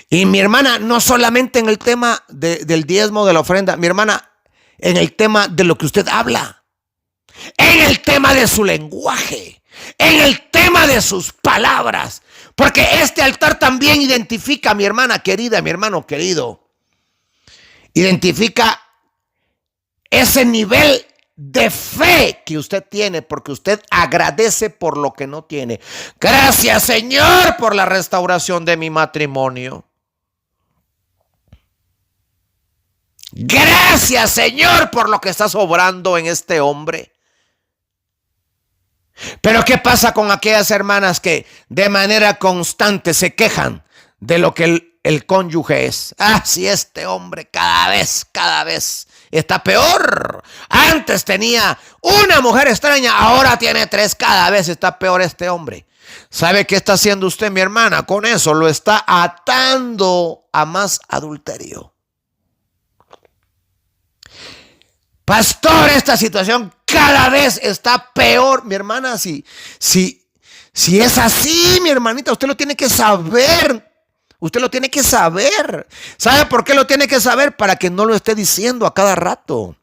S2: Y mi hermana, no solamente en el tema del diezmo, de la ofrenda, mi hermana, en el tema de lo que usted habla, en el tema de su lenguaje, en el tema de sus palabras. Porque este altar también identifica, mi hermana querida, mi hermano querido, identifica ese nivel de fe que usted tiene, porque usted agradece por lo que no tiene. Gracias, Señor, por la restauración de mi matrimonio. Gracias, Señor, por lo que estás obrando en este hombre. Pero ¿qué pasa con aquellas hermanas que de manera constante se quejan de lo que el cónyuge es? Si este hombre cada vez está peor. Antes tenía una mujer extraña, ahora tiene 3, cada vez está peor este hombre. ¿Sabe qué está haciendo usted, mi hermana? Con eso lo está atando a más adulterio. Pastor, esta situación cada vez está peor. Mi hermana, si es así, mi hermanita, usted lo tiene que saber. Usted lo tiene que saber. ¿Sabe por qué lo tiene que saber? Para que no lo esté diciendo a cada rato.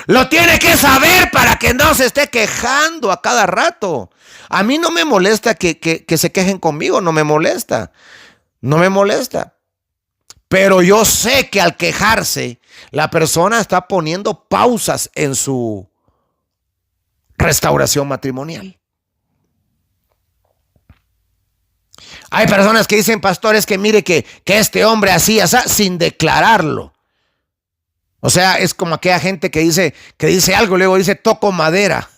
S2: Lo tiene que saber para que no se esté quejando a cada rato. A mí no me molesta que se quejen conmigo, no me molesta. Pero yo sé que al quejarse, la persona está poniendo pausas en su restauración matrimonial. Hay personas que dicen, pastores, que mire que este hombre así, sin declararlo. O sea, es como aquella gente que dice algo, luego dice, toco madera.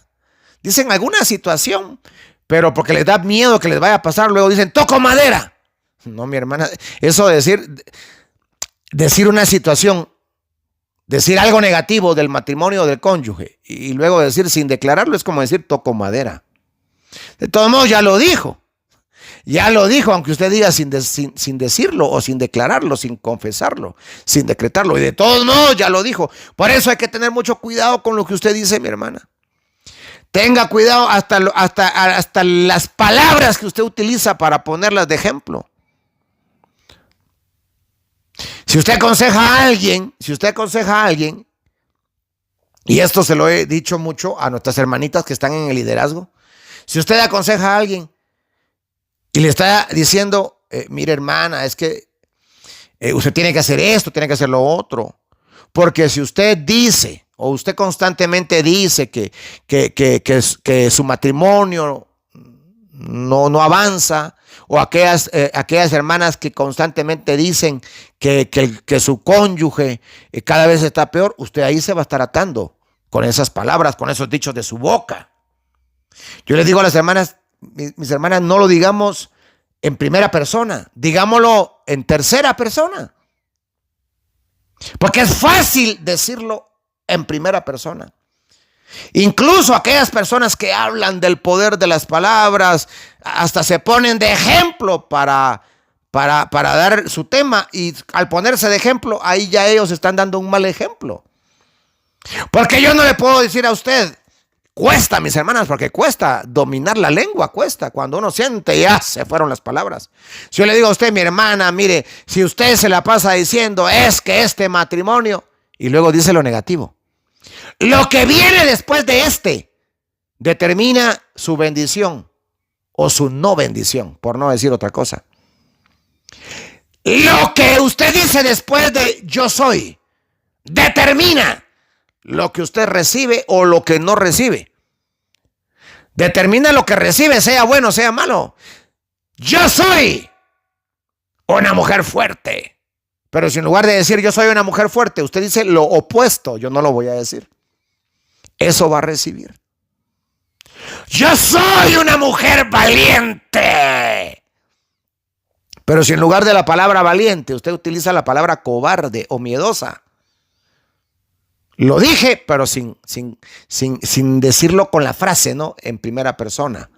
S2: Dicen alguna situación, pero porque les da miedo que les vaya a pasar, luego dicen, toco madera. No, mi hermana, eso de decir una situación, decir algo negativo del matrimonio del cónyuge y luego decir sin declararlo es como decir toco madera. De todos modos ya lo dijo, aunque usted diga sin decirlo o sin declararlo, sin confesarlo, sin decretarlo, y de todos modos ya lo dijo. Por eso hay que tener mucho cuidado con lo que usted dice, mi hermana. Tenga cuidado hasta las palabras que usted utiliza para ponerlas de ejemplo. Si usted aconseja a alguien, y esto se lo he dicho mucho a nuestras hermanitas que están en el liderazgo, si usted aconseja a alguien y le está diciendo, mire hermana, es que usted tiene que hacer esto, tiene que hacer lo otro, porque si usted dice, o usted constantemente dice que su matrimonio no avanza, o aquellas hermanas que constantemente dicen que su cónyuge cada vez está peor, usted ahí se va a estar atando con esas palabras, con esos dichos de su boca. Yo les digo a las hermanas, mis hermanas, no lo digamos en primera persona, digámoslo en tercera persona. Porque es fácil decirlo en primera persona. Incluso aquellas personas que hablan del poder de las palabras hasta se ponen de ejemplo para dar su tema, y al ponerse de ejemplo ahí ya ellos están dando un mal ejemplo, porque yo no le puedo decir a usted Cuesta, mis hermanas, porque cuesta dominar la lengua, cuesta. Cuando uno siente, ya se fueron las palabras. Si yo le digo a usted, mi hermana, mire, si usted se la pasa diciendo, es que este matrimonio, y luego dice lo negativo. Lo que viene después de este determina su bendición o su no bendición, por no decir otra cosa. Lo que usted dice después de yo soy determina lo que usted recibe o lo que no recibe. Determina lo que recibe, sea bueno, sea malo. Yo soy una mujer fuerte. Pero si en lugar de decir yo soy una mujer fuerte, usted dice lo opuesto, yo no lo voy a decir. Eso va a recibir. Yo soy una mujer valiente. Pero si en lugar de la palabra valiente, usted utiliza la palabra cobarde o miedosa. Lo dije, pero sin decirlo con la frase, ¿no? En primera persona.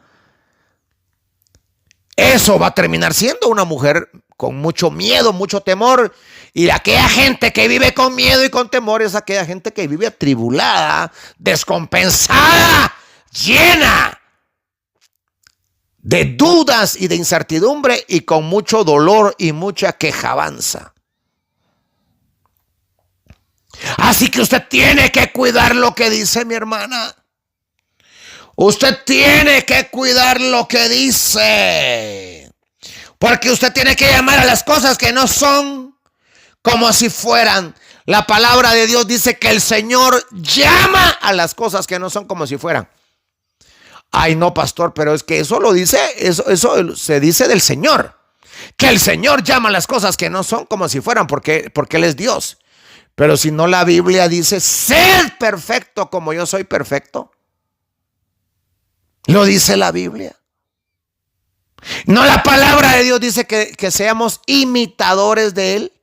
S2: Eso va a terminar siendo una mujer con mucho miedo, mucho temor. Y aquella gente que vive con miedo y con temor es aquella gente que vive atribulada, descompensada, llena de dudas y de incertidumbre y con mucho dolor y mucha quejabanza. Así que usted tiene que cuidar lo que dice, mi hermana. Usted tiene que cuidar lo que dice. Porque usted tiene que llamar a las cosas que no son como si fueran. La palabra de Dios dice que el Señor llama a las cosas que no son como si fueran. Ay, no, pastor, pero es que eso lo dice, eso se dice del Señor. Que el Señor llama a las cosas que no son como si fueran, porque Él es Dios. Pero si no, la Biblia dice, sed perfecto como yo soy perfecto. Lo dice la Biblia. No, la palabra de Dios dice que seamos imitadores de Él.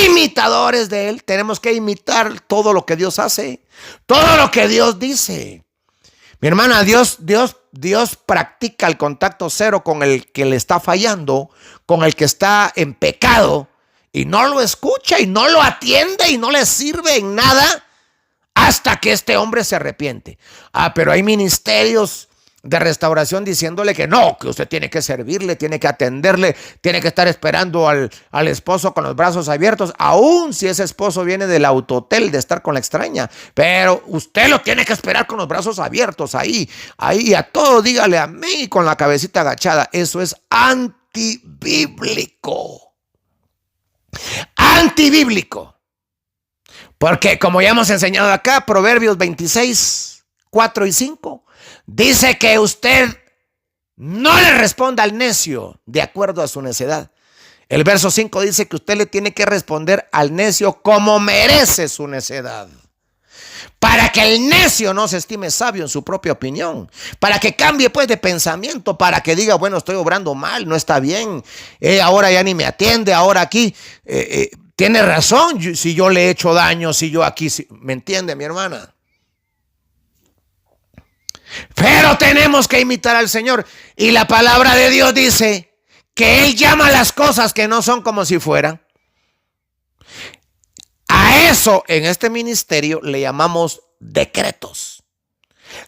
S2: Imitadores de Él. Tenemos que imitar todo lo que Dios hace. Todo lo que Dios dice. Mi hermana, Dios practica el contacto cero con el que le está fallando, con el que está en pecado. Y no lo escucha y no lo atiende y no le sirve en nada hasta que este hombre se arrepiente. Pero hay ministerios de restauración diciéndole que no, que usted tiene que servirle, tiene que atenderle, tiene que estar esperando al esposo con los brazos abiertos, aun si ese esposo viene del autotel de estar con la extraña. Pero usted lo tiene que esperar con los brazos abiertos ahí a todo dígale amén con la cabecita agachada. Eso es antibíblico. Antibíblico. Porque como ya hemos enseñado acá, Proverbios 26, 4 y 5, dice que usted no le responda al necio de acuerdo a su necedad. El verso 5 dice que usted le tiene que responder al necio como merece su necedad. Para que el necio no se estime sabio en su propia opinión. Para que cambie pues de pensamiento. Para que diga, bueno, estoy obrando mal, no está bien. Ahora ya ni me atiende, ahora aquí. Tiene razón si yo le he hecho daño, si yo aquí. ¿Me entiende, mi hermana? Pero tenemos que imitar al Señor. Y la palabra de Dios dice que Él llama las cosas que no son como si fueran. A eso en este ministerio le llamamos decretos.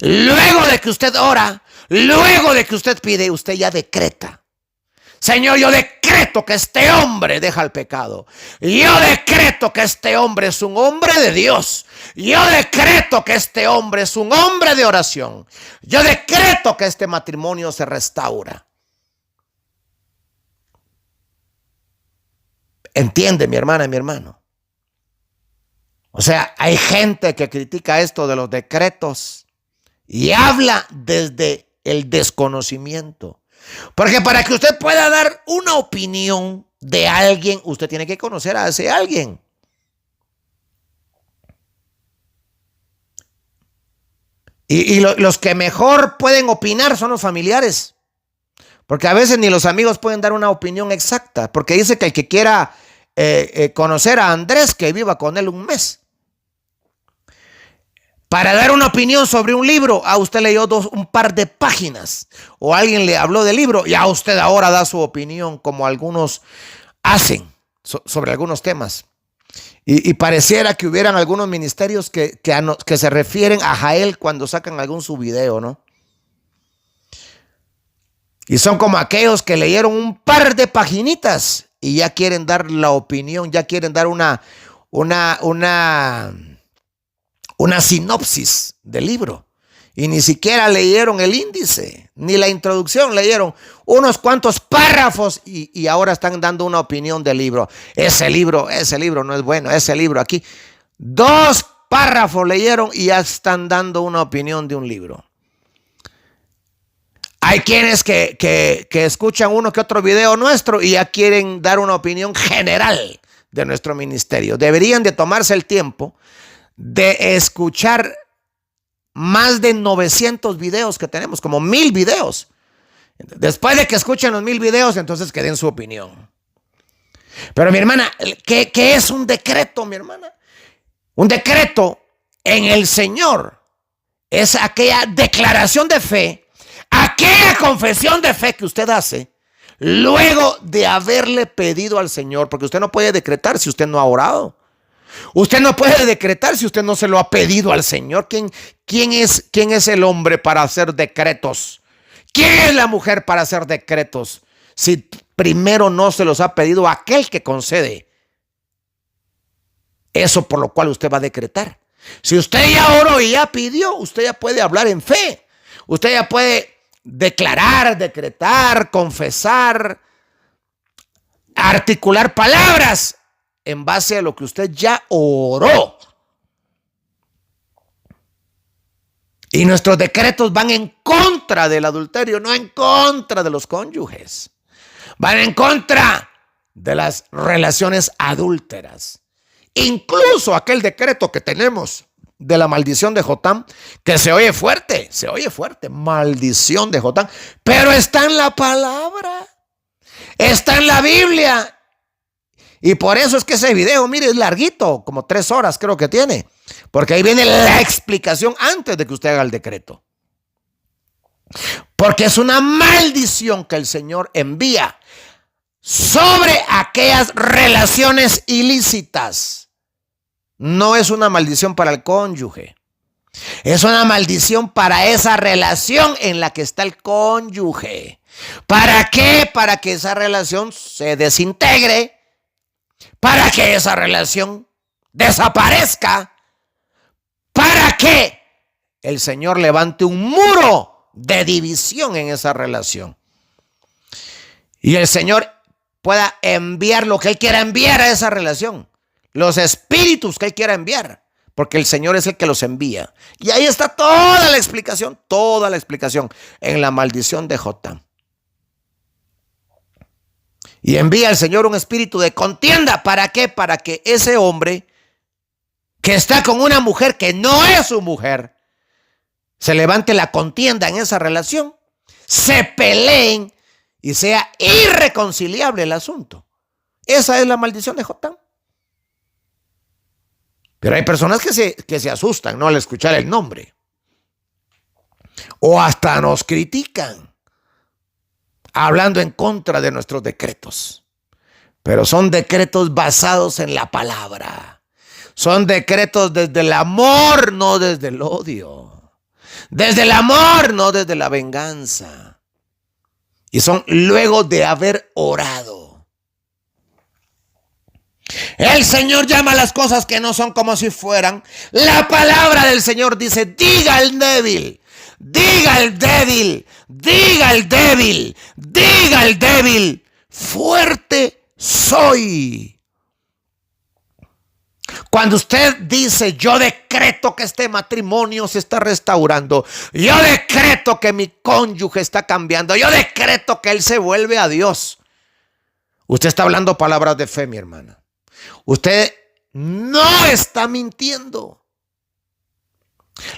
S2: Luego de que usted ora, luego de que usted pide, usted ya decreta. Señor, yo decreto que este hombre deja el pecado. Yo decreto que este hombre es un hombre de Dios. Yo decreto que este hombre es un hombre de oración. Yo decreto que este matrimonio se restaura. ¿Entiende, mi hermana y mi hermano? O sea, hay gente que critica esto de los decretos y habla desde el desconocimiento. Porque para que usted pueda dar una opinión de alguien, usted tiene que conocer a ese alguien. Y los que mejor pueden opinar son los familiares. Porque a veces ni los amigos pueden dar una opinión exacta. Porque dice que el que quiera conocer a Andrés, que viva con él un mes. Para dar una opinión sobre un libro, usted leyó un par de páginas o alguien le habló del libro y a usted ahora da su opinión como algunos hacen sobre algunos temas. Y pareciera que hubieran algunos ministerios que se refieren a Jael cuando sacan algún su video, ¿no? Y son como aquellos que leyeron un par de paginitas y ya quieren dar la opinión, ya quieren dar una sinopsis del libro. Y ni siquiera leyeron el índice, ni la introducción, leyeron unos cuantos párrafos y ahora están dando una opinión del libro. Ese libro no es bueno, ese libro aquí. 2 párrafos leyeron y ya están dando una opinión de un libro. Hay quienes que escuchan uno que otro video nuestro y ya quieren dar una opinión general de nuestro ministerio. Deberían de tomarse el tiempo de escuchar más de 900 videos que tenemos, como 1000 videos. Después de que escuchen los 1000 videos, entonces que den su opinión. Pero mi hermana, ¿qué es un decreto, mi hermana? Un decreto en el Señor es aquella declaración de fe, aquella confesión de fe que usted hace luego de haberle pedido al Señor, porque usted no puede decretar si usted no ha orado. Usted no puede decretar si usted no se lo ha pedido al Señor. ¿Quién es el hombre para hacer decretos? ¿Quién es la mujer para hacer decretos? Si primero no se los ha pedido a aquel que concede eso por lo cual usted va a decretar. Si usted ya oró y ya pidió, usted ya puede hablar en fe. Usted ya puede declarar, decretar, confesar, articular palabras en base a lo que usted ya oró. Y nuestros decretos van en contra del adulterio, no en contra de los cónyuges. Van en contra de las relaciones adúlteras. Incluso aquel decreto que tenemos de la maldición de Jotam, que se oye fuerte, maldición de Jotam, pero está en la palabra, está en la Biblia. Y por eso es que ese video, mire, es larguito, como 3 horas creo que tiene. Porque ahí viene la explicación antes de que usted haga el decreto. Porque es una maldición que el Señor envía sobre aquellas relaciones ilícitas. No es una maldición para el cónyuge. Es una maldición para esa relación en la que está el cónyuge. ¿Para qué? Para que esa relación se desintegre. Para que esa relación desaparezca. Para que el Señor levante un muro de división en esa relación. Y el Señor pueda enviar lo que Él quiera enviar a esa relación. Los espíritus que Él quiera enviar. Porque el Señor es el que los envía. Y ahí está toda la explicación en la maldición de Jotam. Y envía al Señor un espíritu de contienda. ¿Para qué? Para que ese hombre que está con una mujer que no es su mujer, se levante la contienda en esa relación, se peleen y sea irreconciliable el asunto. Esa es la maldición de Jotam. Pero hay personas que se asustan, ¿no?, al escuchar el nombre. O hasta nos critican, hablando en contra de nuestros decretos. Pero son decretos basados en la palabra. Son decretos desde el amor, no desde el odio. Desde el amor, no desde la venganza. Y son luego de haber orado. El Señor llama a las cosas que no son como si fueran. La palabra del Señor dice: diga al débil, diga al débil, diga al débil, diga al débil, fuerte soy. Cuando usted dice: yo decreto que este matrimonio se está restaurando, yo decreto que mi cónyuge está cambiando, yo decreto que él se vuelve a Dios, usted está hablando palabras de fe, mi hermana. Usted no está mintiendo.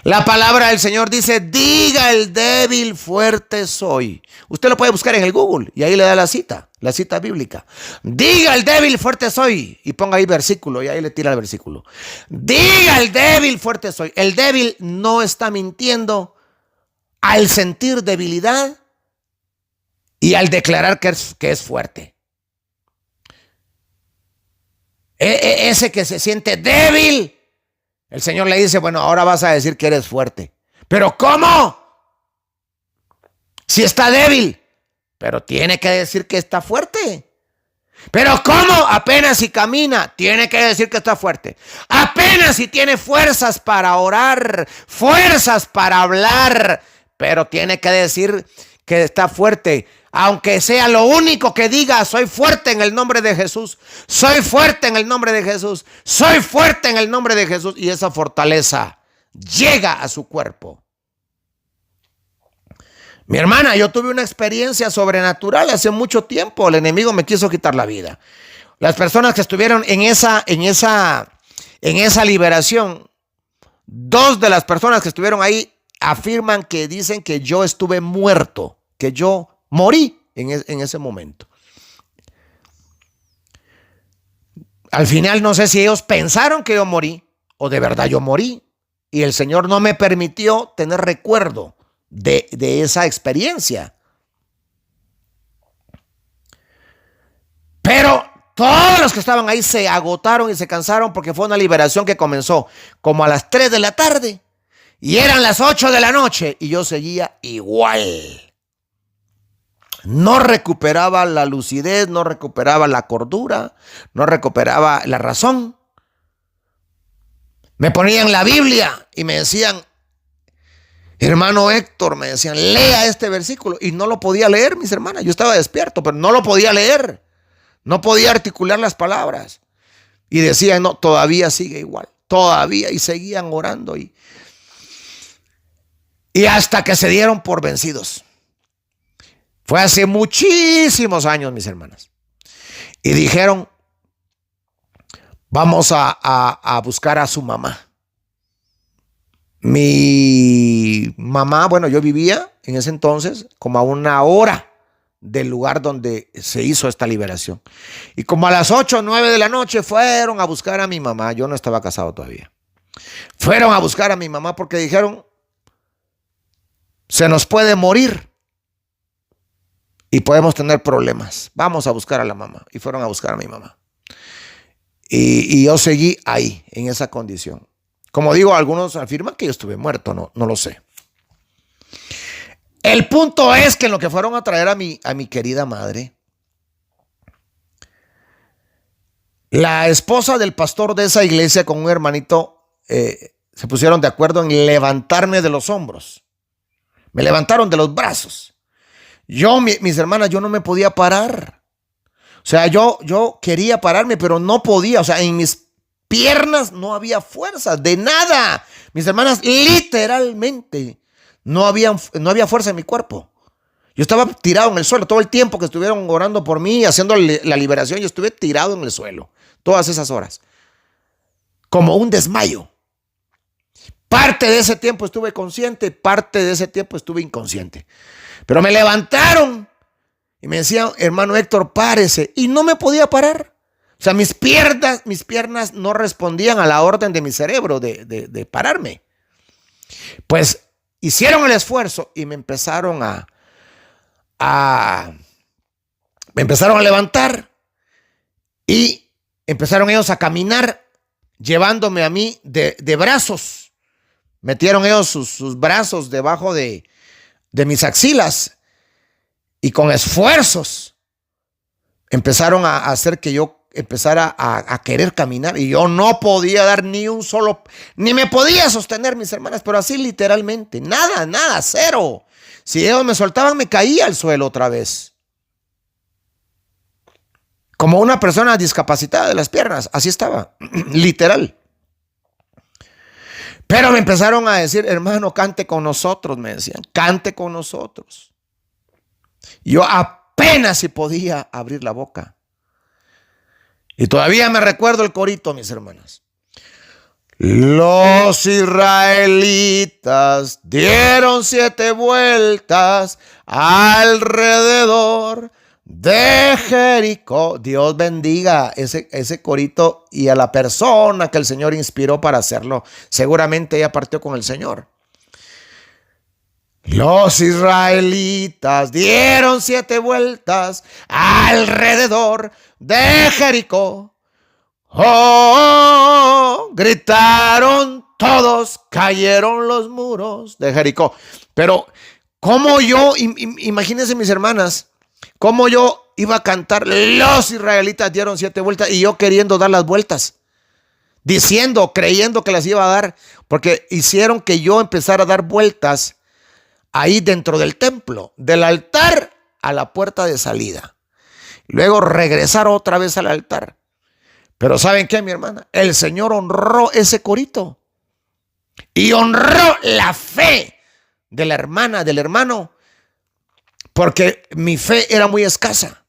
S2: La palabra del Señor dice: diga el débil, fuerte soy. Usted lo puede buscar en el Google y ahí le da la cita bíblica. Diga el débil, fuerte soy. Y ponga ahí versículo y ahí le tira el versículo. Diga el débil, fuerte soy. El débil no está mintiendo al sentir debilidad y al declarar que es fuerte. Ese que se siente débil, el Señor le dice, bueno, ahora vas a decir que eres fuerte. ¿Pero cómo? Si está débil, pero tiene que decir que está fuerte. ¿Pero cómo? Apenas si camina, tiene que decir que está fuerte. Apenas si tiene fuerzas para orar, fuerzas para hablar, pero tiene que decir que está fuerte. Aunque sea lo único que diga, soy fuerte en el nombre de Jesús. Soy fuerte en el nombre de Jesús. Soy fuerte en el nombre de Jesús. Y esa fortaleza llega a su cuerpo. Mi hermana, yo tuve una experiencia sobrenatural hace mucho tiempo. El enemigo me quiso quitar la vida. Las personas que estuvieron en esa liberación, 2 de las personas que estuvieron ahí afirman que dicen que yo estuve muerto, que yo morí en ese momento. Al final no sé si ellos pensaron que yo morí o de verdad yo morí. Y el Señor no me permitió tener recuerdo de esa experiencia. Pero todos los que estaban ahí se agotaron y se cansaron porque fue una liberación que comenzó como a las 3 de la tarde y eran las 8 de la noche y yo seguía igual. No recuperaba la lucidez, no recuperaba la cordura, no recuperaba la razón. Me ponían la Biblia y me decían, hermano Héctor, me decían, lea este versículo. Y no lo podía leer, mis hermanas. Yo estaba despierto, pero no lo podía leer. No podía articular las palabras. Y decían, no, todavía sigue igual. Todavía. Y seguían orando. Y hasta que se dieron por vencidos. Fue hace muchísimos años, mis hermanas. Y dijeron, vamos a buscar a su mamá. Mi mamá, bueno, yo vivía en ese entonces como a 1 hora del lugar donde se hizo esta liberación. Y como a las 8 o 9 de la noche fueron a buscar a mi mamá. Yo no estaba casado todavía. Fueron a buscar a mi mamá porque dijeron, se nos puede morir y podemos tener problemas. Vamos a buscar a la mamá. Y fueron a buscar a mi mamá. Y yo seguí ahí, en esa condición. Como digo, algunos afirman que yo estuve muerto, no lo sé. El punto es que en lo que fueron a traer a mi querida madre, la esposa del pastor de esa iglesia con un hermanito se pusieron de acuerdo en levantarme de los hombros. Me levantaron de los brazos. Yo, mis hermanas, yo no me podía parar. O sea, yo quería pararme, pero no podía. O sea, en mis piernas no había fuerza de nada. Mis hermanas, literalmente no había fuerza en mi cuerpo. Yo estaba tirado en el suelo todo el tiempo que estuvieron orando por mí, haciendo la liberación. Yo estuve tirado en el suelo todas esas horas, como un desmayo. Parte de ese tiempo estuve consciente, parte de ese tiempo estuve inconsciente. Pero me levantaron y me decían, hermano Héctor, párese. Y no me podía parar. O sea, mis piernas no respondían a la orden de mi cerebro de pararme. Pues hicieron el esfuerzo y me empezaron a levantar y empezaron ellos a caminar llevándome a mí de brazos. Metieron ellos sus brazos debajo de mis axilas y con esfuerzos empezaron a hacer que yo empezara a querer caminar y yo no podía dar ni me podía sostener, mis hermanas, pero así literalmente, nada, cero. Si ellos me soltaban, me caía al suelo otra vez. Como una persona discapacitada de las piernas, así estaba, literal. Pero me empezaron a decir, hermano, cante con nosotros, me decían, cante con nosotros. Yo apenas si podía abrir la boca. Y todavía me recuerdo el corito, mis hermanas. Los israelitas dieron 7 vueltas alrededor de Jericó. Dios bendiga ese corito y a la persona que el Señor inspiró para hacerlo. Seguramente ella partió con el Señor. Los israelitas dieron 7 vueltas alrededor de Jericó. Oh, gritaron todos, cayeron los muros de Jericó. Pero como yo, imagínense mis hermanas, cómo yo iba a cantar, los israelitas dieron 7 vueltas y yo queriendo dar las vueltas, diciendo, creyendo que las iba a dar, porque hicieron que yo empezara a dar vueltas ahí dentro del templo, del altar a la puerta de salida. Luego regresar otra vez al altar. Pero ¿saben qué, mi hermana? El Señor honró ese corito y honró la fe de la hermana, del hermano, porque mi fe era muy escasa.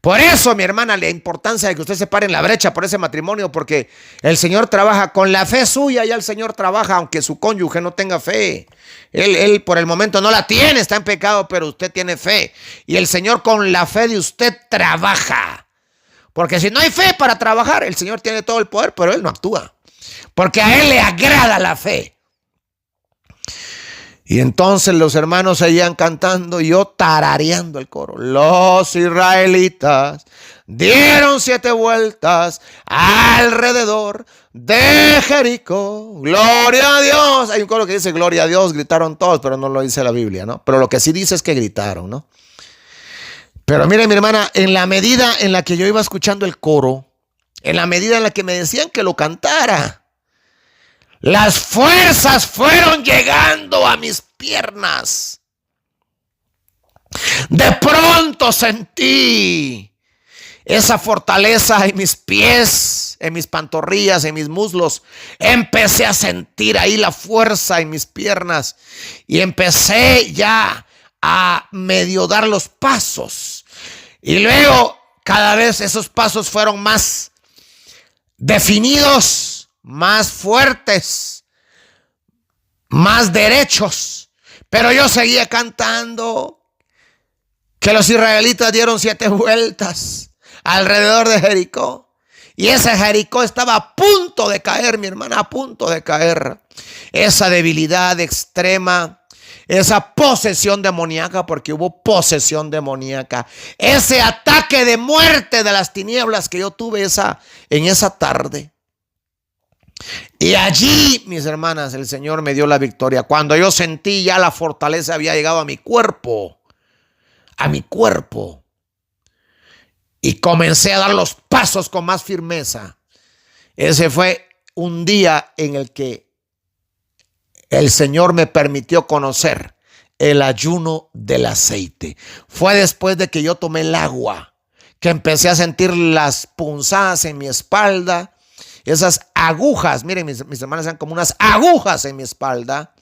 S2: Por eso, mi hermana, la importancia de que usted se pare en la brecha por ese matrimonio, porque el Señor trabaja con la fe suya, ya el Señor trabaja aunque su cónyuge no tenga fe. Él por el momento no la tiene, está en pecado, pero usted tiene fe. Y el Señor con la fe de usted trabaja. Porque si no hay fe para trabajar, el Señor tiene todo el poder, pero Él no actúa. Porque a Él le agrada la fe. Y entonces los hermanos seguían cantando y yo tarareando el coro. Los israelitas dieron 7 vueltas alrededor de Jericó. Gloria a Dios. Hay un coro que dice gloria a Dios, gritaron todos, pero no lo dice la Biblia, ¿no? Pero lo que sí dice es que gritaron, ¿no? Pero mire, mi hermana, en la medida en la que yo iba escuchando el coro, en la medida en la que me decían que lo cantara, las fuerzas fueron llegando a mis piernas. De pronto sentí esa fortaleza en mis pies, en mis pantorrillas, en mis muslos. Empecé a sentir ahí la fuerza en mis piernas y empecé ya a medio dar los pasos. Y luego cada vez esos pasos fueron más definidos, más fuertes, más derechos. Pero yo seguía cantando que los israelitas dieron 7 vueltas alrededor de Jericó. Y ese Jericó estaba a punto de caer, mi hermana, a punto de caer. Esa debilidad extrema, esa posesión demoníaca, porque hubo posesión demoníaca. Ese ataque de muerte de las tinieblas que yo tuve en esa tarde. Y allí, mis hermanas, el Señor me dio la victoria. Cuando yo sentí ya la fortaleza había llegado a mi cuerpo. Y comencé a dar los pasos con más firmeza. Ese fue un día en el que el Señor me permitió conocer el ayuno del aceite. Fue después de que yo tomé el agua, que empecé a sentir las punzadas en mi espalda. Esas agujas, miren, mis hermanas, eran como unas agujas en mi espalda.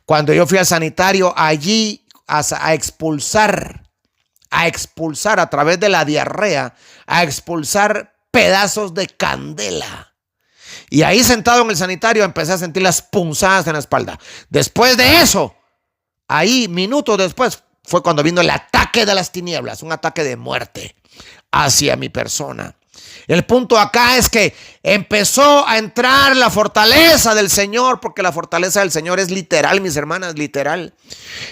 S2: Cuando yo fui al sanitario allí a expulsar a través de la diarrea, a expulsar pedazos de candela. Y ahí sentado en el sanitario empecé a sentir las punzadas en la espalda. Después de eso, ahí minutos después, fue cuando vino el ataque de las tinieblas, un ataque de muerte hacia mi persona. El punto acá es que empezó a entrar la fortaleza del Señor, porque la fortaleza del Señor es literal, mis hermanas, literal.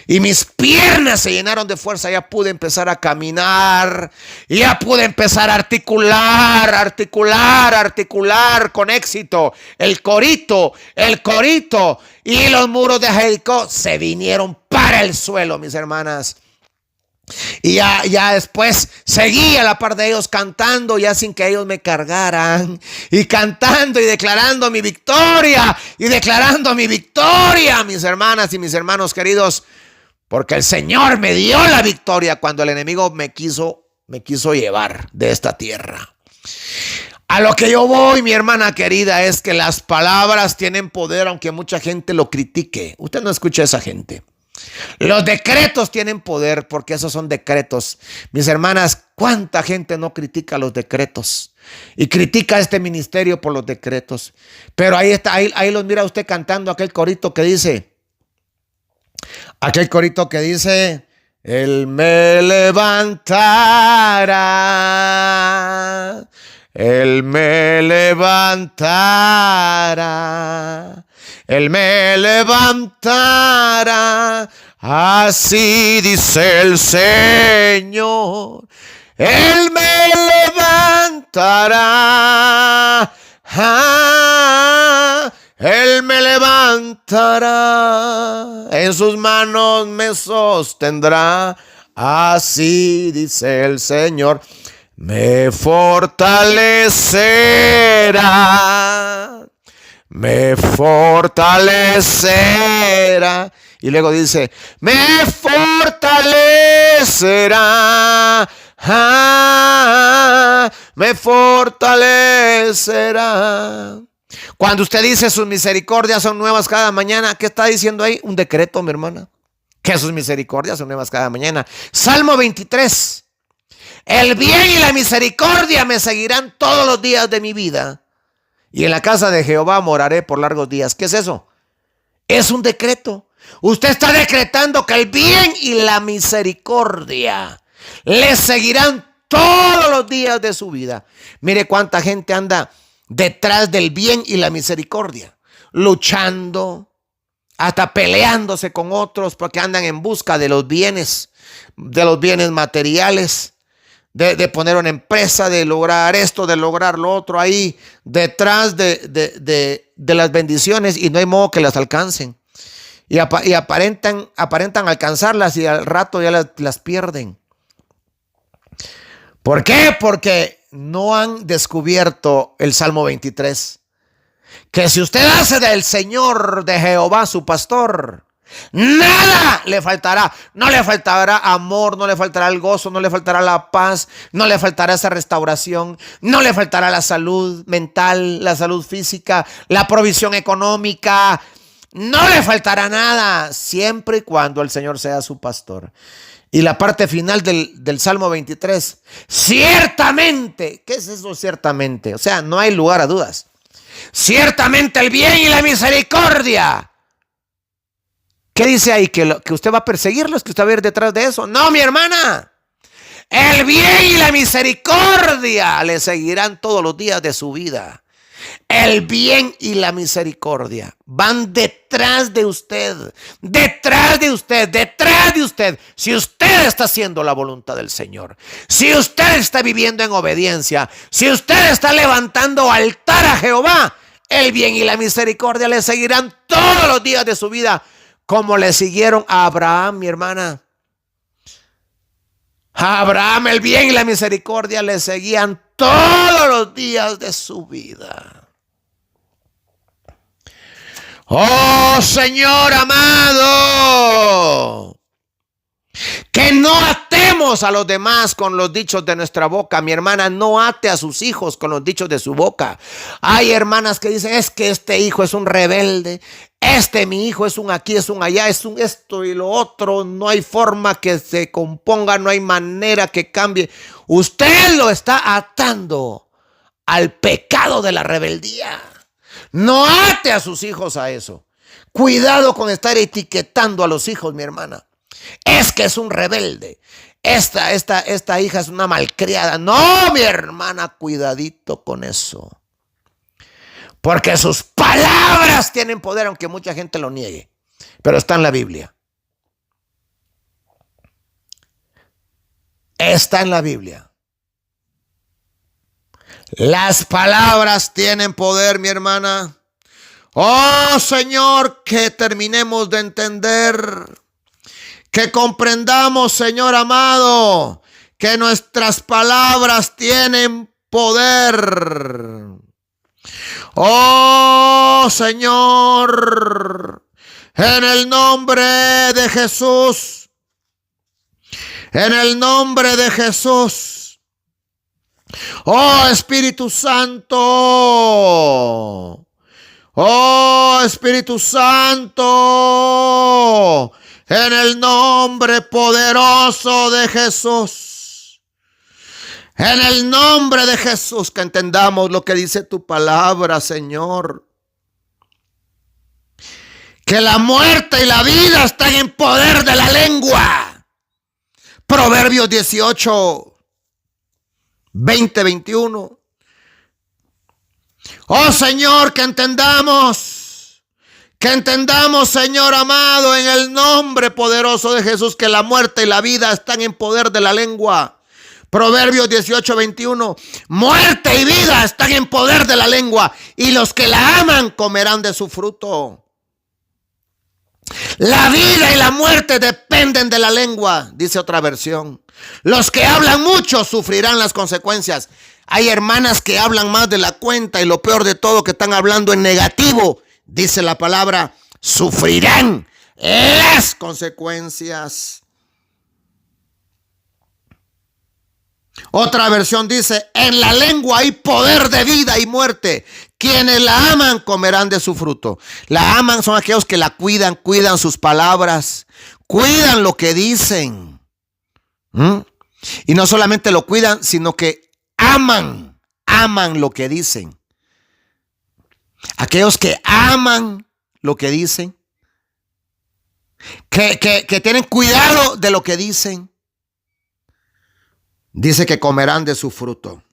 S2: Y mis piernas se llenaron de fuerza, ya pude empezar a caminar, ya pude empezar a articular con éxito. El corito, y los muros de Jericó se vinieron para el suelo, mis hermanas. Y ya después seguí a la par de ellos cantando, ya sin que ellos me cargaran, y cantando y declarando mi victoria, mis hermanas y mis hermanos queridos, porque el Señor me dio la victoria cuando el enemigo me quiso llevar de esta tierra. A lo que yo voy, mi hermana querida, es que las palabras tienen poder, aunque mucha gente lo critique. Usted no escucha a esa gente. Los decretos tienen poder, porque esos son decretos. Mis hermanas, ¿cuánta gente no critica los decretos? Y critica este ministerio por los decretos. Pero ahí está, ahí los mira usted cantando aquel corito que dice, Él me levantará, Él me levantará. Él me levantará, así dice el Señor. Él me levantará. levantará. Él me levantará, en sus manos me sostendrá. Así dice el Señor, me fortalecerá, me fortalecerá. Y luego dice, me fortalecerá, me fortalecerá. Cuando usted dice sus misericordias son nuevas cada mañana, ¿qué está diciendo ahí? Un decreto, mi hermana. Que sus misericordias son nuevas cada mañana. Salmo 23. El bien y la misericordia me seguirán todos los días de mi vida. Y en la casa de Jehová moraré por largos días. ¿Qué es eso? Es un decreto. Usted está decretando que el bien y la misericordia le seguirán todos los días de su vida. Mire cuánta gente anda detrás del bien y la misericordia, luchando, hasta peleándose con otros porque andan en busca de los bienes materiales, de poner una empresa, de lograr esto, de lograr lo otro, ahí detrás de las bendiciones, y no hay modo que las alcancen. Y aparentan alcanzarlas y al rato ya las pierden. ¿Por qué? Porque no han descubierto el Salmo 23. Que si usted hace del Señor, de Jehová, su pastor, nada le faltará. No le faltará amor, no le faltará el gozo, no le faltará la paz, no le faltará esa restauración, no le faltará la salud mental, la salud física, la provisión económica. No le faltará nada, siempre y cuando el Señor sea su pastor. Y la parte final del Salmo 23, ciertamente, ¿qué es eso ciertamente? O sea, no hay lugar a dudas. Ciertamente el bien y la misericordia. ¿Qué dice ahí? ¿Que usted va a perseguirlos? ¿Que usted va a ir detrás de eso? No, mi hermana. El bien y la misericordia le seguirán todos los días de su vida. El bien y la misericordia van detrás de usted, detrás de usted, detrás de usted. Si usted está haciendo la voluntad del Señor, si usted está viviendo en obediencia, si usted está levantando altar a Jehová, el bien y la misericordia le seguirán todos los días de su vida, como le siguieron a Abraham, mi hermana. A Abraham el bien y la misericordia le seguían todos los días de su vida. Oh Señor amado, que no atemos a los demás con los dichos de nuestra boca. Mi hermana, no ate a sus hijos con los dichos de su boca. Hay hermanas que dicen, es que este hijo es un rebelde, mi hijo es un aquí, es un allá, es un esto y lo otro, no hay forma que se componga, no hay manera que cambie. Usted lo está atando al pecado de la rebeldía. No ate a sus hijos a eso. Cuidado con estar etiquetando a los hijos, mi hermana. Es que es un rebelde. Esta hija es una malcriada. No, mi hermana, cuidadito con eso. Porque sus palabras tienen poder, aunque mucha gente lo niegue. Pero está en la Biblia. Está en la Biblia. Las palabras tienen poder, mi hermana. Oh Señor, que terminemos de entender, que comprendamos, Señor amado, que nuestras palabras tienen poder. Oh Señor, en el nombre de Jesús, en el nombre de Jesús. Oh Espíritu Santo, oh Espíritu Santo, en el nombre poderoso de Jesús, en el nombre de Jesús, que entendamos lo que dice tu palabra, Señor. Que la muerte y la vida están en poder de la lengua. Proverbios 18. 20:21. Oh Señor, que entendamos, Señor amado, en el nombre poderoso de Jesús, que la muerte y la vida están en poder de la lengua. Proverbios 18:21. Muerte y vida están en poder de la lengua, y los que la aman comerán de su fruto. La vida y la muerte dependen de la lengua, dice otra versión. Los que hablan mucho sufrirán las consecuencias. Hay hermanas que hablan más de la cuenta, y lo peor de todo, que están hablando en negativo. Dice la palabra, sufrirán las consecuencias. Otra versión dice, en la lengua hay poder de vida y muerte. Quienes la aman comerán de su fruto. La aman son aquellos que la cuidan, cuidan sus palabras, cuidan lo que dicen. Y no solamente lo cuidan, sino que aman lo que dicen. Aquellos que aman lo que dicen, que tienen cuidado de lo que dicen, dice que comerán de su fruto.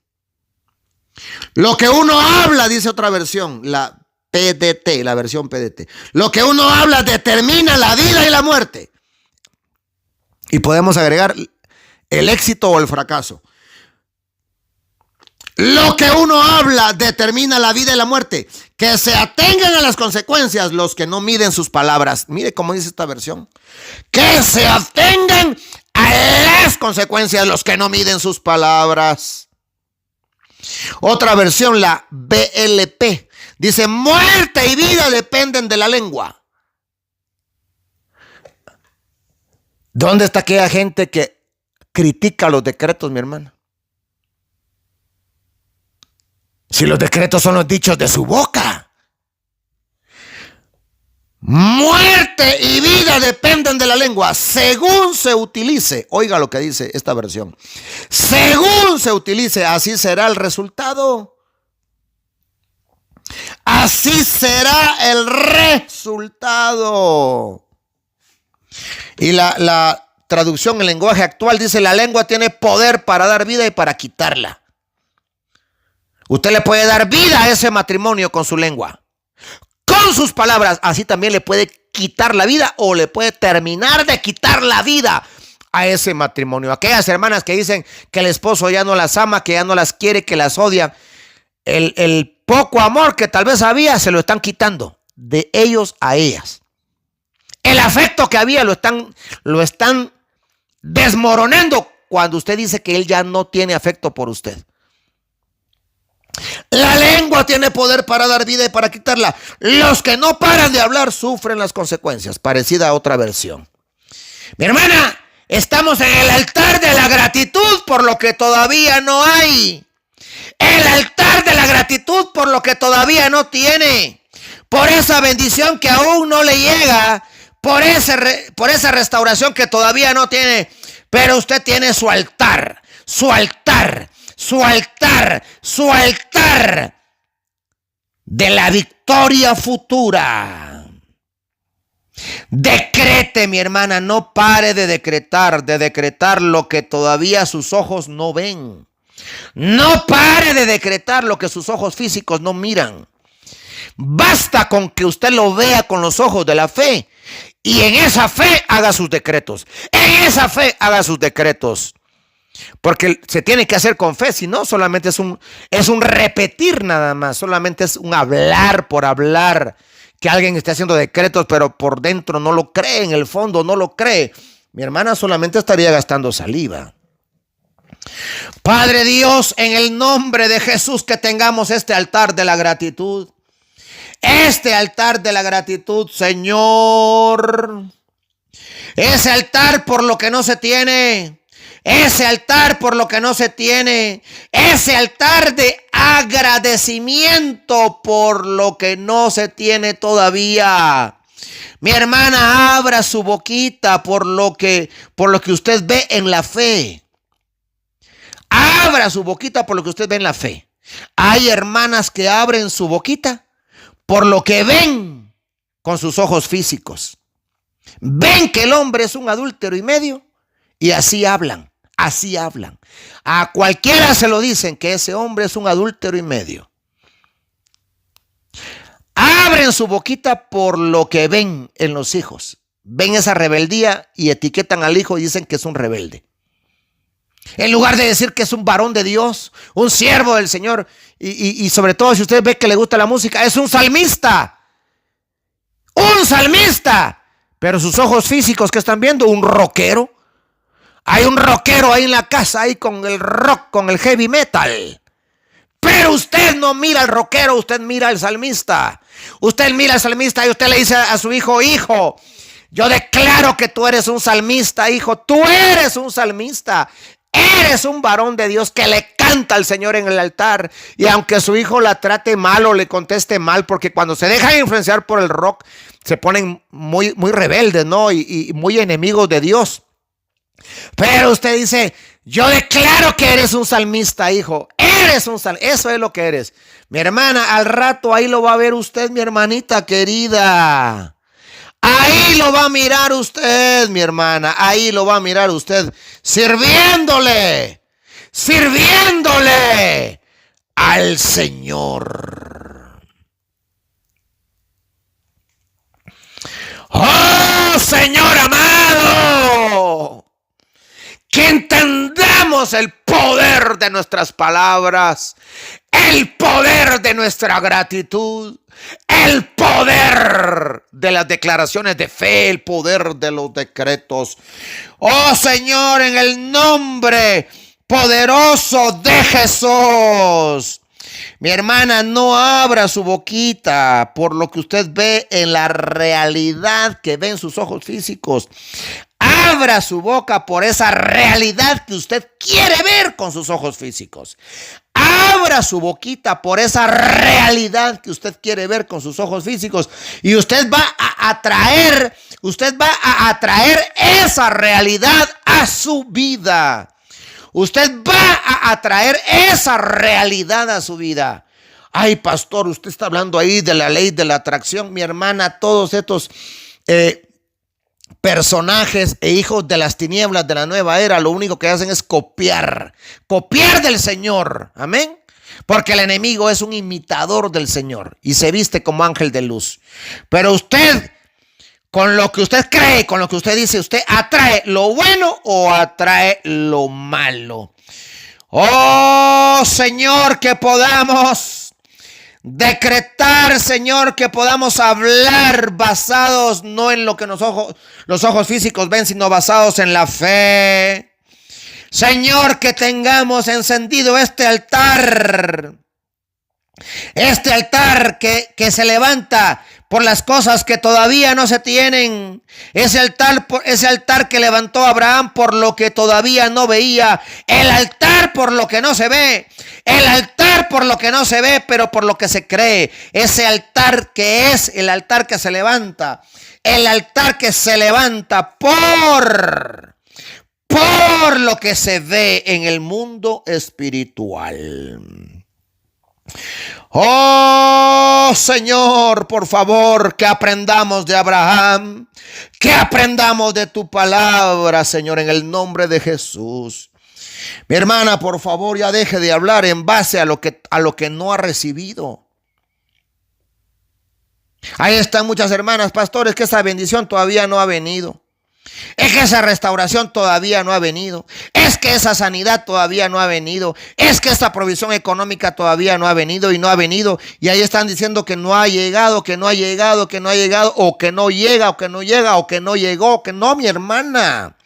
S2: Lo que uno habla, dice otra versión, la PDT, la versión PDT. Lo que uno habla determina la vida y la muerte. Y podemos agregar el éxito o el fracaso. Lo que uno habla determina la vida y la muerte. Que se atengan a las consecuencias los que no miden sus palabras. Mire cómo dice esta versión. Que se atengan a las consecuencias los que no miden sus palabras. Otra versión, la BLP, dice, muerte y vida dependen de la lengua. ¿Dónde está aquella gente que critica los decretos, mi hermana? Si los decretos son los dichos de su boca. Muerte y vida dependen de la lengua, según se utilice. Oiga lo que dice esta versión. Según se utilice, así será el resultado. Así será el resultado. Y la traducción en lenguaje actual dice, la lengua tiene poder para dar vida y para quitarla. Usted le puede dar vida a ese matrimonio con su lengua, con sus palabras. Así también le puede quitar la vida o le puede terminar de quitar la vida a ese matrimonio. Aquellas hermanas que dicen que el esposo ya no las ama, que ya no las quiere, que las odia, el poco amor que tal vez había se lo están quitando de ellos a ellas. El afecto que había lo están desmoronando cuando usted dice que él ya no tiene afecto por usted. La lengua tiene poder para dar vida y para quitarla. Los que no paran de hablar sufren las consecuencias. Parecida a otra versión. Mi hermana, estamos en el altar de la gratitud por lo que todavía no hay. El altar de la gratitud por lo que todavía no tiene. Por esa bendición que aún no le llega. Por esa restauración que todavía no tiene. Pero usted tiene su altar. Su altar. Su altar, su altar de la victoria futura. Decrete, mi hermana, no pare de decretar lo que todavía sus ojos no ven. No pare de decretar lo que sus ojos físicos no miran. Basta con que usted lo vea con los ojos de la fe y en esa fe haga sus decretos. En esa fe haga sus decretos. Porque se tiene que hacer con fe, si no solamente es un repetir nada más, solamente es un hablar por hablar, que alguien esté haciendo decretos pero por dentro no lo cree, en el fondo no lo cree. Mi hermana solamente estaría gastando saliva. Padre Dios, en el nombre de Jesús, que tengamos este altar de la gratitud. Este altar de la gratitud, Señor. Ese altar por lo que no se tiene. Ese altar por lo que no se tiene. Ese altar de agradecimiento por lo que no se tiene todavía. Mi hermana, abra su boquita por lo que usted ve en la fe. Abra su boquita por lo que usted ve en la fe. Hay hermanas que abren su boquita por lo que ven con sus ojos físicos. Ven que el hombre es un adúltero y medio y así hablan. Así hablan. A cualquiera se lo dicen que ese hombre es un adúltero y medio. Abren su boquita por lo que ven en los hijos. Ven esa rebeldía y etiquetan al hijo y dicen que es un rebelde. En lugar de decir que es un varón de Dios, un siervo del Señor, y sobre todo si usted ve que le gusta la música, es un salmista. Un salmista. Pero sus ojos físicos, ¿qué están viendo? Un rockero. Hay un rockero ahí en la casa, ahí con el rock, con el heavy metal. Pero usted no mira al rockero, usted mira al salmista. Usted mira al salmista y usted le dice a su hijo: hijo, yo declaro que tú eres un salmista, hijo. Tú eres un salmista. Eres un varón de Dios que le canta al Señor en el altar. Y aunque su hijo la trate mal o le conteste mal, porque cuando se dejan influenciar por el rock, se ponen muy rebeldes, ¿no? Y muy enemigos de Dios. Pero usted dice: yo declaro que eres un salmista, hijo. Eres un salmista. Eso es lo que eres. Mi hermana, al rato ahí lo va a ver usted, mi hermanita querida. Ahí lo va a mirar usted, mi hermana. Ahí lo va a mirar usted sirviéndole al Señor. ¡Oh, Señor amado! Que entendamos el poder de nuestras palabras, el poder de nuestra gratitud, el poder de las declaraciones de fe, el poder de los decretos. Oh Señor, en el nombre poderoso de Jesús. Mi hermana, no abra su boquita por lo que usted ve en la realidad que ven sus ojos físicos. Abra su boca por esa realidad que usted quiere ver con sus ojos físicos. Abra su boquita por esa realidad que usted quiere ver con sus ojos físicos. Y usted va a atraer esa realidad a su vida. Usted va a atraer esa realidad a su vida. Ay, pastor, usted está hablando ahí de la ley de la atracción. Mi hermana, todos estos personajes e hijos de las tinieblas de la nueva era, lo único que hacen es copiar del Señor. Amén. Porque el enemigo es un imitador del Señor y se viste como ángel de luz. Pero usted, con lo que usted cree, con lo que usted dice, usted atrae lo bueno o atrae lo malo. Oh Señor, que podamos decretar, Señor, que podamos hablar basados no en lo que los ojos físicos ven, sino basados en la fe. Señor, que tengamos encendido este altar que se levanta por las cosas que todavía no se tienen. Ese altar que levantó Abraham por lo que todavía no veía. El altar por lo que no se ve. El altar por lo que no se ve, pero por lo que se cree. Ese altar que es el altar que se levanta. El altar que se levanta por lo que se ve en el mundo espiritual. Oh Señor, por favor, que aprendamos de Abraham, que aprendamos de tu palabra, Señor, en el nombre de Jesús. Mi hermana, por favor, ya deje de hablar en base a lo que no ha recibido. Ahí están muchas hermanas, pastores, que esa bendición todavía no ha venido. Es que esa restauración todavía no ha venido. Es que esa sanidad todavía no ha venido. Es que esa provisión económica todavía no ha venido y no ha venido. Y ahí están diciendo que no ha llegado, que no ha llegado, que no ha llegado, o que no llega, o que no llega, o que no llegó, que no, mi hermana.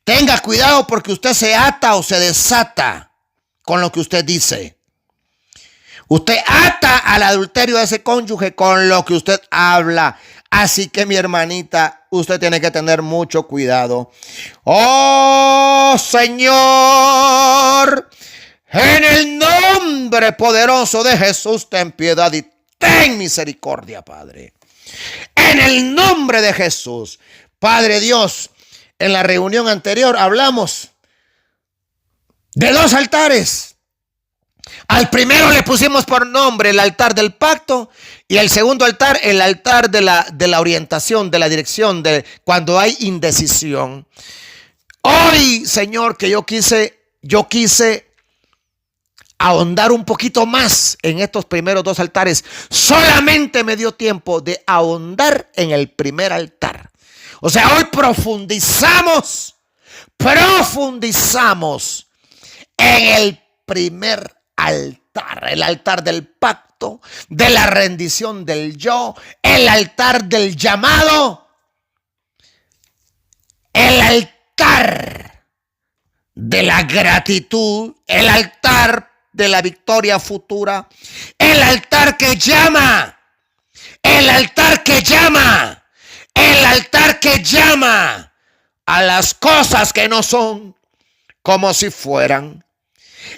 S2: Tenga cuidado porque usted se ata o se desata con lo que usted dice. Usted ata al adulterio de ese cónyuge con lo que usted habla. Así que, mi hermanita, usted tiene que tener mucho cuidado. Oh Señor, en el nombre poderoso de Jesús, ten piedad y ten misericordia, Padre. En el nombre de Jesús, Padre Dios, en la reunión anterior hablamos de 2 altares. Al primero le pusimos por nombre el altar del pacto y el segundo altar, el altar de la orientación, de la dirección, de cuando hay indecisión. Hoy, Señor, que yo quise ahondar un poquito más en estos primeros 2 altares. Solamente me dio tiempo de ahondar en el primer altar. O sea, hoy profundizamos profundizamos en el primer altar, el altar del pacto, de la rendición del yo, el altar del llamado, el altar de la gratitud, el altar de la victoria futura, el altar que llama, el altar que llama, el altar que llama a las cosas que no son como si fueran.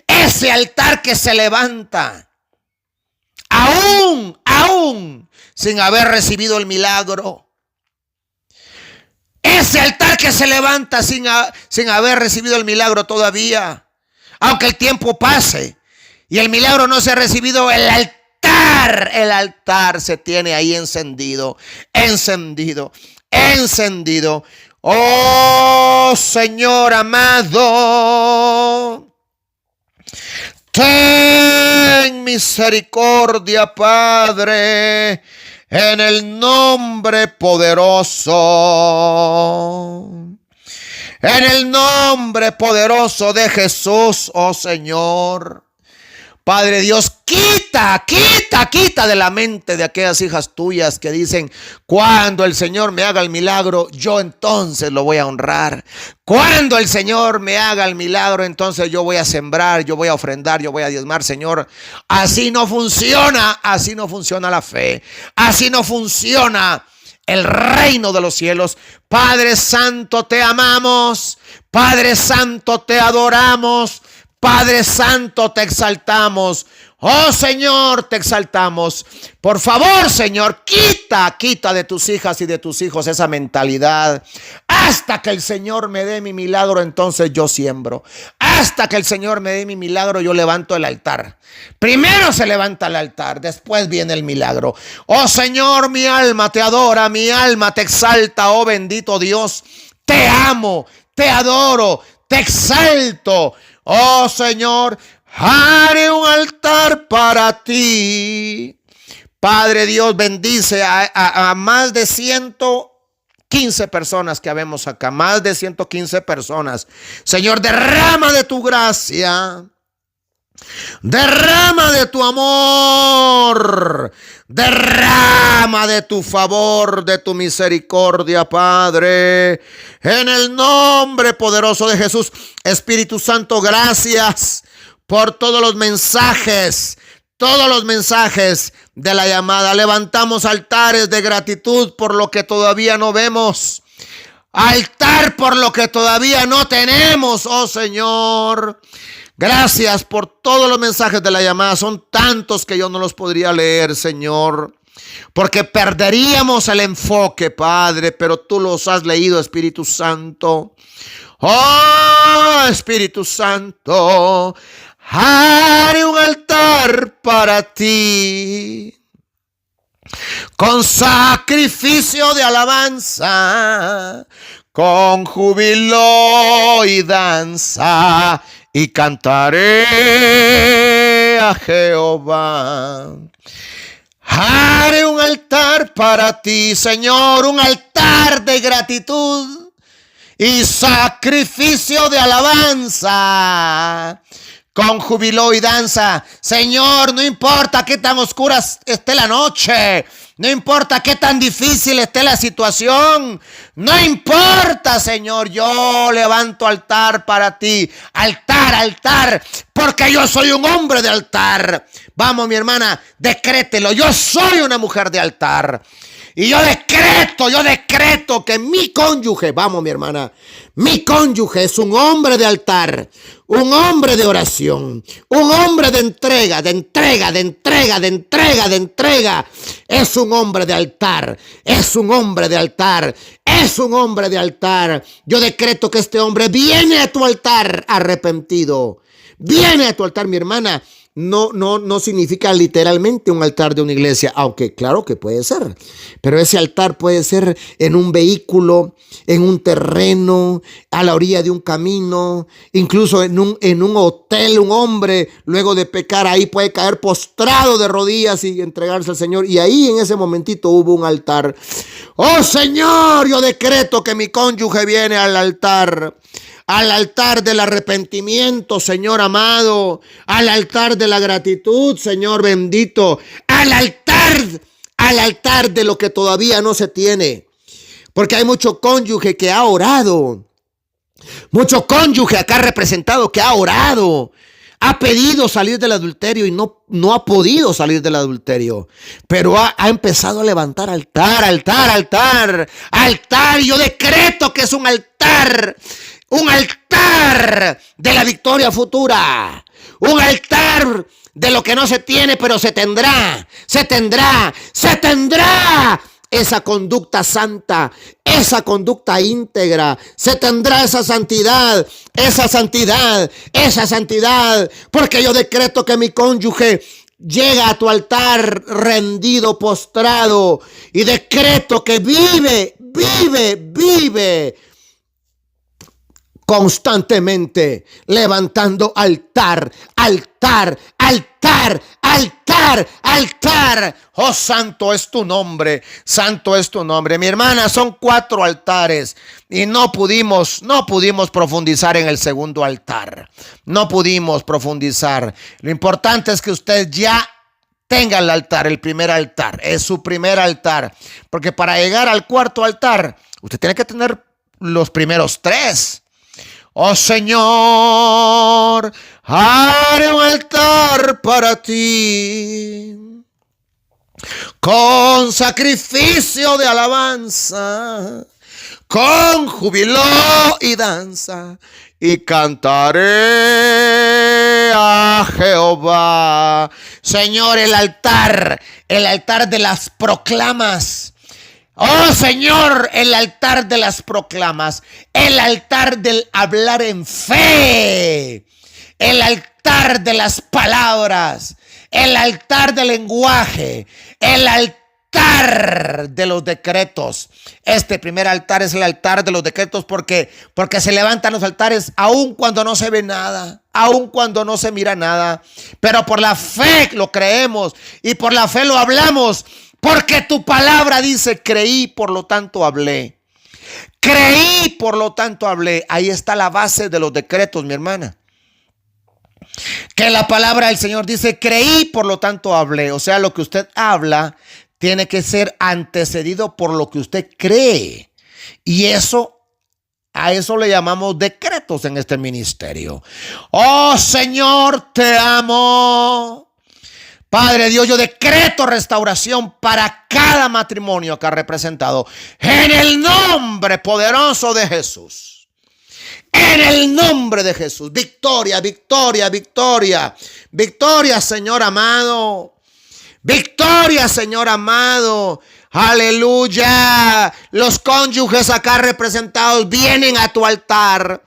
S2: Ese altar que se levanta aún sin haber recibido el milagro. Ese altar que se levanta sin haber recibido el milagro todavía. Aunque el tiempo pase y el milagro no se ha recibido, el altar se tiene ahí encendido. Oh Señor amado, ten misericordia, Padre, en el nombre poderoso. En el nombre poderoso de Jesús, oh Señor. Padre Dios, quita de la mente de aquellas hijas tuyas que dicen: cuando el Señor me haga el milagro, yo entonces lo voy a honrar. Cuando el Señor me haga el milagro, entonces yo voy a sembrar, yo voy a ofrendar, yo voy a diezmar. Señor, así no funciona la fe. Así no funciona el reino de los cielos. Padre Santo, te amamos. Padre Santo, te adoramos. Padre Santo, te exaltamos. Oh Señor, te exaltamos. Por favor, Señor, quita de tus hijas y de tus hijos esa mentalidad. Hasta que el Señor me dé mi milagro, entonces yo siembro. Hasta que el Señor me dé mi milagro, yo levanto el altar. Primero se levanta el altar, después viene el milagro. Oh Señor, mi alma te adora, mi alma te exalta, oh bendito Dios. Te amo, te adoro, te exalto. Oh Señor, haré un altar para ti. Padre Dios, bendice a más de 115 personas que habemos acá. Más de 115 personas. Señor, derrama de tu gracia. Derrama de tu amor. Derrama de tu favor, de tu misericordia, Padre. En el nombre poderoso de Jesús. Espíritu Santo, gracias por todos los mensajes de la llamada. Levantamos altares de gratitud por lo que todavía no vemos. Altar por lo que todavía no tenemos, oh Señor. Gracias por todos los mensajes de la llamada. Son tantos que yo no los podría leer, Señor, porque perderíamos el enfoque, Padre, pero tú los has leído, Espíritu Santo. Oh, Espíritu Santo, haré un altar para ti con sacrificio de alabanza, con júbilo y danza, y cantaré a Jehová. Haré un altar para ti, Señor, un altar de gratitud y sacrificio de alabanza, con júbilo y danza. Señor, no importa qué tan oscura esté la noche, no importa qué tan difícil esté la situación, no importa, Señor, yo levanto altar para ti. Altar, porque yo soy un hombre de altar. Vamos, mi hermana, decrételo. Yo soy una mujer de altar. Y yo decreto que mi cónyuge, vamos mi hermana, mi cónyuge es un hombre de altar, un hombre de oración, un hombre de entrega. Es un hombre de altar, es un hombre de altar. Yo decreto que este hombre viene a tu altar arrepentido. Viene a tu altar, mi hermana. No significa literalmente un altar de una iglesia, aunque claro que puede ser, pero ese altar puede ser en un vehículo, en un terreno, a la orilla de un camino, incluso en un hotel. Un hombre luego de pecar ahí puede caer postrado de rodillas y entregarse al Señor, y ahí en ese momentito hubo un altar. Oh Señor, yo decreto que mi cónyuge viene al altar al altar del arrepentimiento, Señor amado, al altar de la gratitud, Señor bendito, al altar de lo que todavía no se tiene. Porque hay mucho cónyuge que ha orado, mucho cónyuge acá representado que ha orado, ha pedido salir del adulterio y no ha podido salir del adulterio. Pero ha empezado a levantar altar. Yo decreto que es un altar de la victoria futura. Un altar de lo que no se tiene, pero se tendrá. Esa conducta santa, esa conducta íntegra, se tendrá esa santidad, porque yo decreto que mi cónyuge llega a tu altar rendido, postrado, y decreto que vive constantemente levantando altar. Oh, santo es tu nombre, Mi hermana, son 4 altares y no pudimos profundizar en el segundo altar. No pudimos profundizar. Lo importante es que usted ya tenga el altar, el primer altar. Es su primer altar. Porque para llegar al cuarto altar, usted tiene que tener los primeros 3. Oh Señor, haré un altar para ti, con sacrificio de alabanza, con júbilo y danza, y cantaré a Jehová. Señor, el altar de las proclamas. Oh Señor, el altar de las proclamas, el altar del hablar en fe, el altar de las palabras, el altar del lenguaje, el altar de los decretos. Este primer altar es el altar de los decretos porque se levantan los altares aun cuando no se ve nada, aun cuando no se mira nada, pero por la fe lo creemos y por la fe lo hablamos. Porque tu palabra dice, creí, por lo tanto hablé. Ahí está la base de los decretos, mi hermana. Que la palabra del Señor dice, creí, por lo tanto hablé. O sea, lo que usted habla tiene que ser antecedido por lo que usted cree. Y a eso le llamamos decretos en este ministerio. Oh Señor, te amo. Padre Dios, yo decreto restauración para cada matrimonio que ha representado. En el nombre poderoso de Jesús. En el nombre de Jesús. Victoria, victoria, victoria. Victoria, Señor amado. Victoria, Señor amado. Aleluya. Los cónyuges acá representados vienen a tu altar.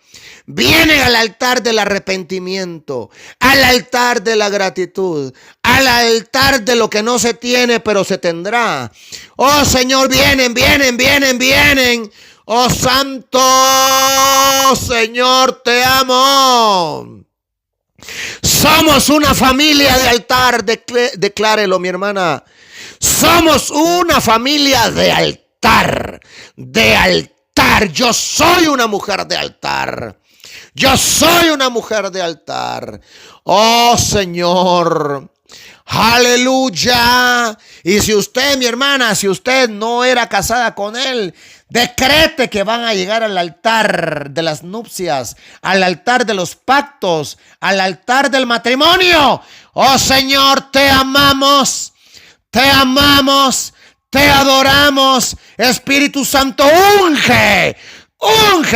S2: Vienen al altar del arrepentimiento, al altar de la gratitud, al altar de lo que no se tiene, pero se tendrá. Oh Señor, vienen. Oh Santo Señor, te amo. Somos una familia de altar, declárelo, mi hermana. Somos una familia de altar, Yo soy una mujer de altar. Oh Señor, aleluya. Y si usted, mi hermana, no era casada con él, decrete que van a llegar al altar de las nupcias, al altar de los pactos, al altar del matrimonio. Oh Señor, te amamos, te adoramos. Espíritu Santo, unge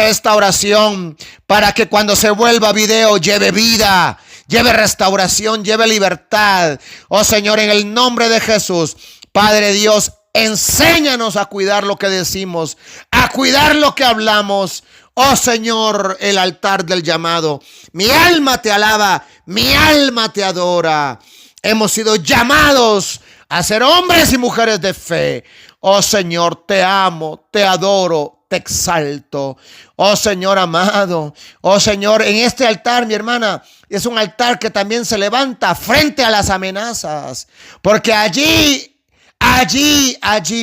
S2: esta oración para que cuando se vuelva video lleve vida, lleve restauración, lleve libertad. Oh Señor, en el nombre de Jesús, Padre Dios, enséñanos a cuidar lo que decimos, a cuidar lo que hablamos. Oh Señor, el altar del llamado. Mi alma te alaba, mi alma te adora. Hemos sido llamados a ser hombres y mujeres de fe. Oh Señor, te amo, te adoro, te exalto. Oh Señor amado, oh Señor, en este altar, mi hermana, es un altar que también se levanta frente a las amenazas. Porque allí,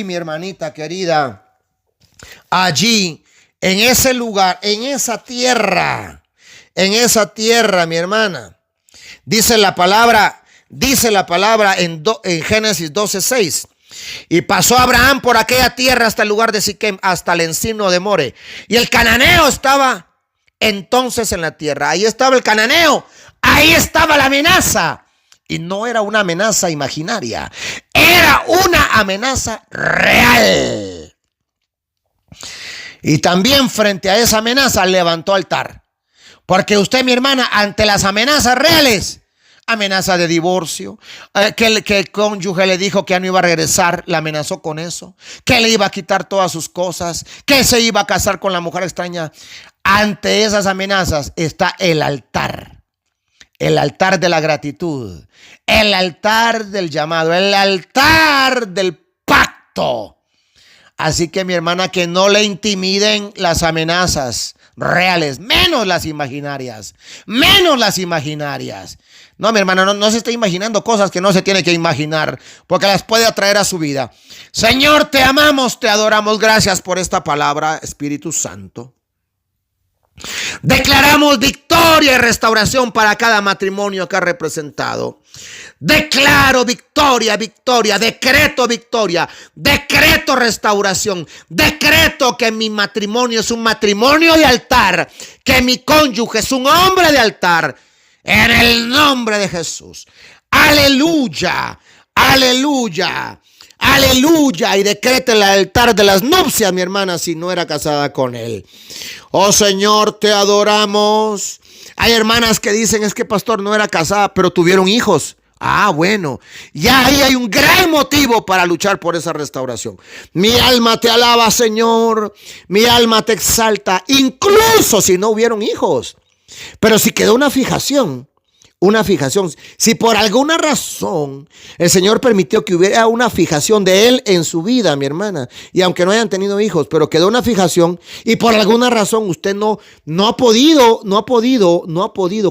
S2: mi hermanita querida, allí en ese lugar, en esa tierra, mi hermana. Dice la palabra en Génesis 12:6. Y pasó Abraham por aquella tierra hasta el lugar de Siquem, hasta el encino de More. Y el cananeo estaba entonces en la tierra. Ahí estaba el cananeo. Ahí estaba la amenaza. Y no era una amenaza imaginaria. Era una amenaza real. Y también frente a esa amenaza levantó altar. Porque usted, mi hermana, ante las amenazas reales, amenaza de divorcio, que el cónyuge le dijo que ya no iba a regresar, la amenazó con eso, que le iba a quitar todas sus cosas, que se iba a casar con la mujer extraña. Ante esas amenazas está el altar de la gratitud, el altar del llamado, el altar del pacto. Así que, mi hermana, que no le intimiden las amenazas reales, menos las imaginarias. No, mi hermana, no se está imaginando cosas que no se tiene que imaginar, porque las puede atraer a su vida. Señor, te amamos, te adoramos. Gracias por esta palabra, Espíritu Santo. Declaramos victoria y restauración para cada matrimonio que ha representado. Declaro victoria, decreto victoria, decreto restauración, decreto que mi matrimonio es un matrimonio de altar, que mi cónyuge es un hombre de altar, en el nombre de Jesús. Aleluya, aleluya, aleluya. Y decrete el altar de las nupcias, mi hermana, si no era casada con él. Oh Señor, te adoramos. Hay hermanas que dicen, es que pastor no era casada, pero tuvieron hijos. Ah, bueno, ya ahí hay un gran motivo para luchar por esa restauración. Mi alma te alaba, Señor. Mi alma te exalta, incluso si no hubieron hijos. Pero si quedó una fijación, si por alguna razón el Señor permitió que hubiera una fijación de Él en su vida, mi hermana, y aunque no hayan tenido hijos, pero quedó una fijación y por alguna razón usted no ha podido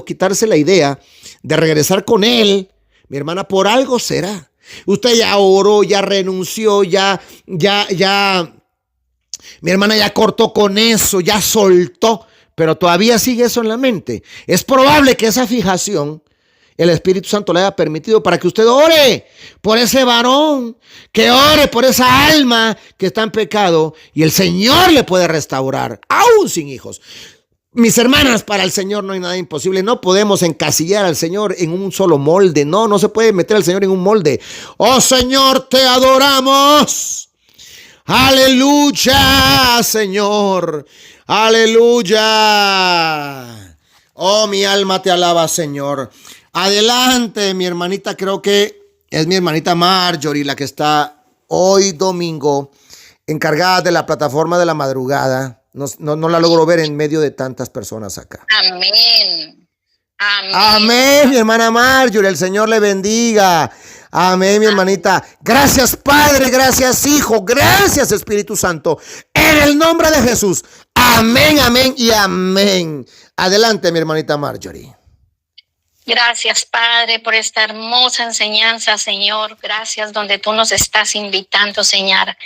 S2: quitarse la idea de regresar con Él, mi hermana, por algo será. Usted ya oró, ya renunció, ya, mi hermana ya cortó con eso, ya soltó, pero todavía sigue eso en la mente. Es probable que esa fijación el Espíritu Santo le haya permitido para que usted ore por ese varón, que ore por esa alma que está en pecado, y el Señor le puede restaurar, aún sin hijos. Mis hermanas, para el Señor no hay nada imposible. No podemos encasillar al Señor en un solo molde. No se puede meter al Señor en un molde. Oh Señor, te adoramos. Aleluya, Señor. Aleluya. Oh, mi alma te alaba, Señor. Adelante, mi hermanita, creo que es mi hermanita Marjorie, la que está hoy domingo encargada de la plataforma de la madrugada. No la logro ver en medio de tantas personas acá.
S3: Amén. Amén.
S2: Amén, mi hermana Marjorie, el Señor le bendiga. Amén, mi hermanita. Gracias, Padre, gracias, Hijo, gracias, Espíritu Santo. En el nombre de Jesús. Amén, amén y amén. Adelante, mi hermanita Marjorie.
S3: Gracias, Padre, por esta hermosa enseñanza, Señor. Gracias donde tú nos estás invitando, Señor, a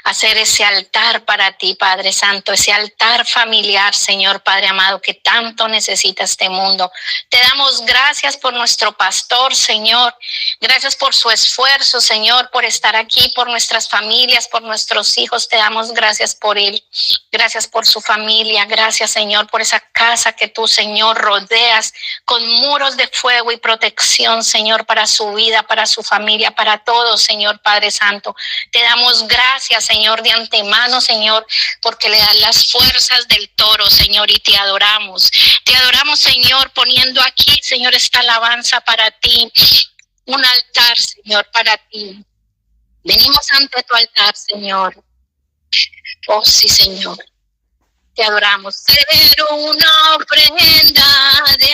S3: hacer ese altar para ti, Padre Santo, ese altar familiar, Señor, Padre amado, que tanto necesita este mundo. Te damos gracias por nuestro pastor, Señor. Gracias por su esfuerzo, Señor, por estar aquí, por nuestras familias, por nuestros hijos. Te damos gracias por él. Gracias por su familia. Gracias, Señor, por esa casa que tú, Señor, rodeas con muros de fuego y protección, Señor, para su vida, para su familia, para todos, Señor Padre Santo. Te damos gracias, Señor, de antemano, Señor, porque le das las fuerzas del toro, Señor, y te adoramos. Te adoramos, Señor, poniendo aquí, Señor, esta alabanza para ti, un altar, Señor, para ti. Venimos ante tu altar, Señor. Oh, sí, Señor. Te adoramos. Ser una ofrenda de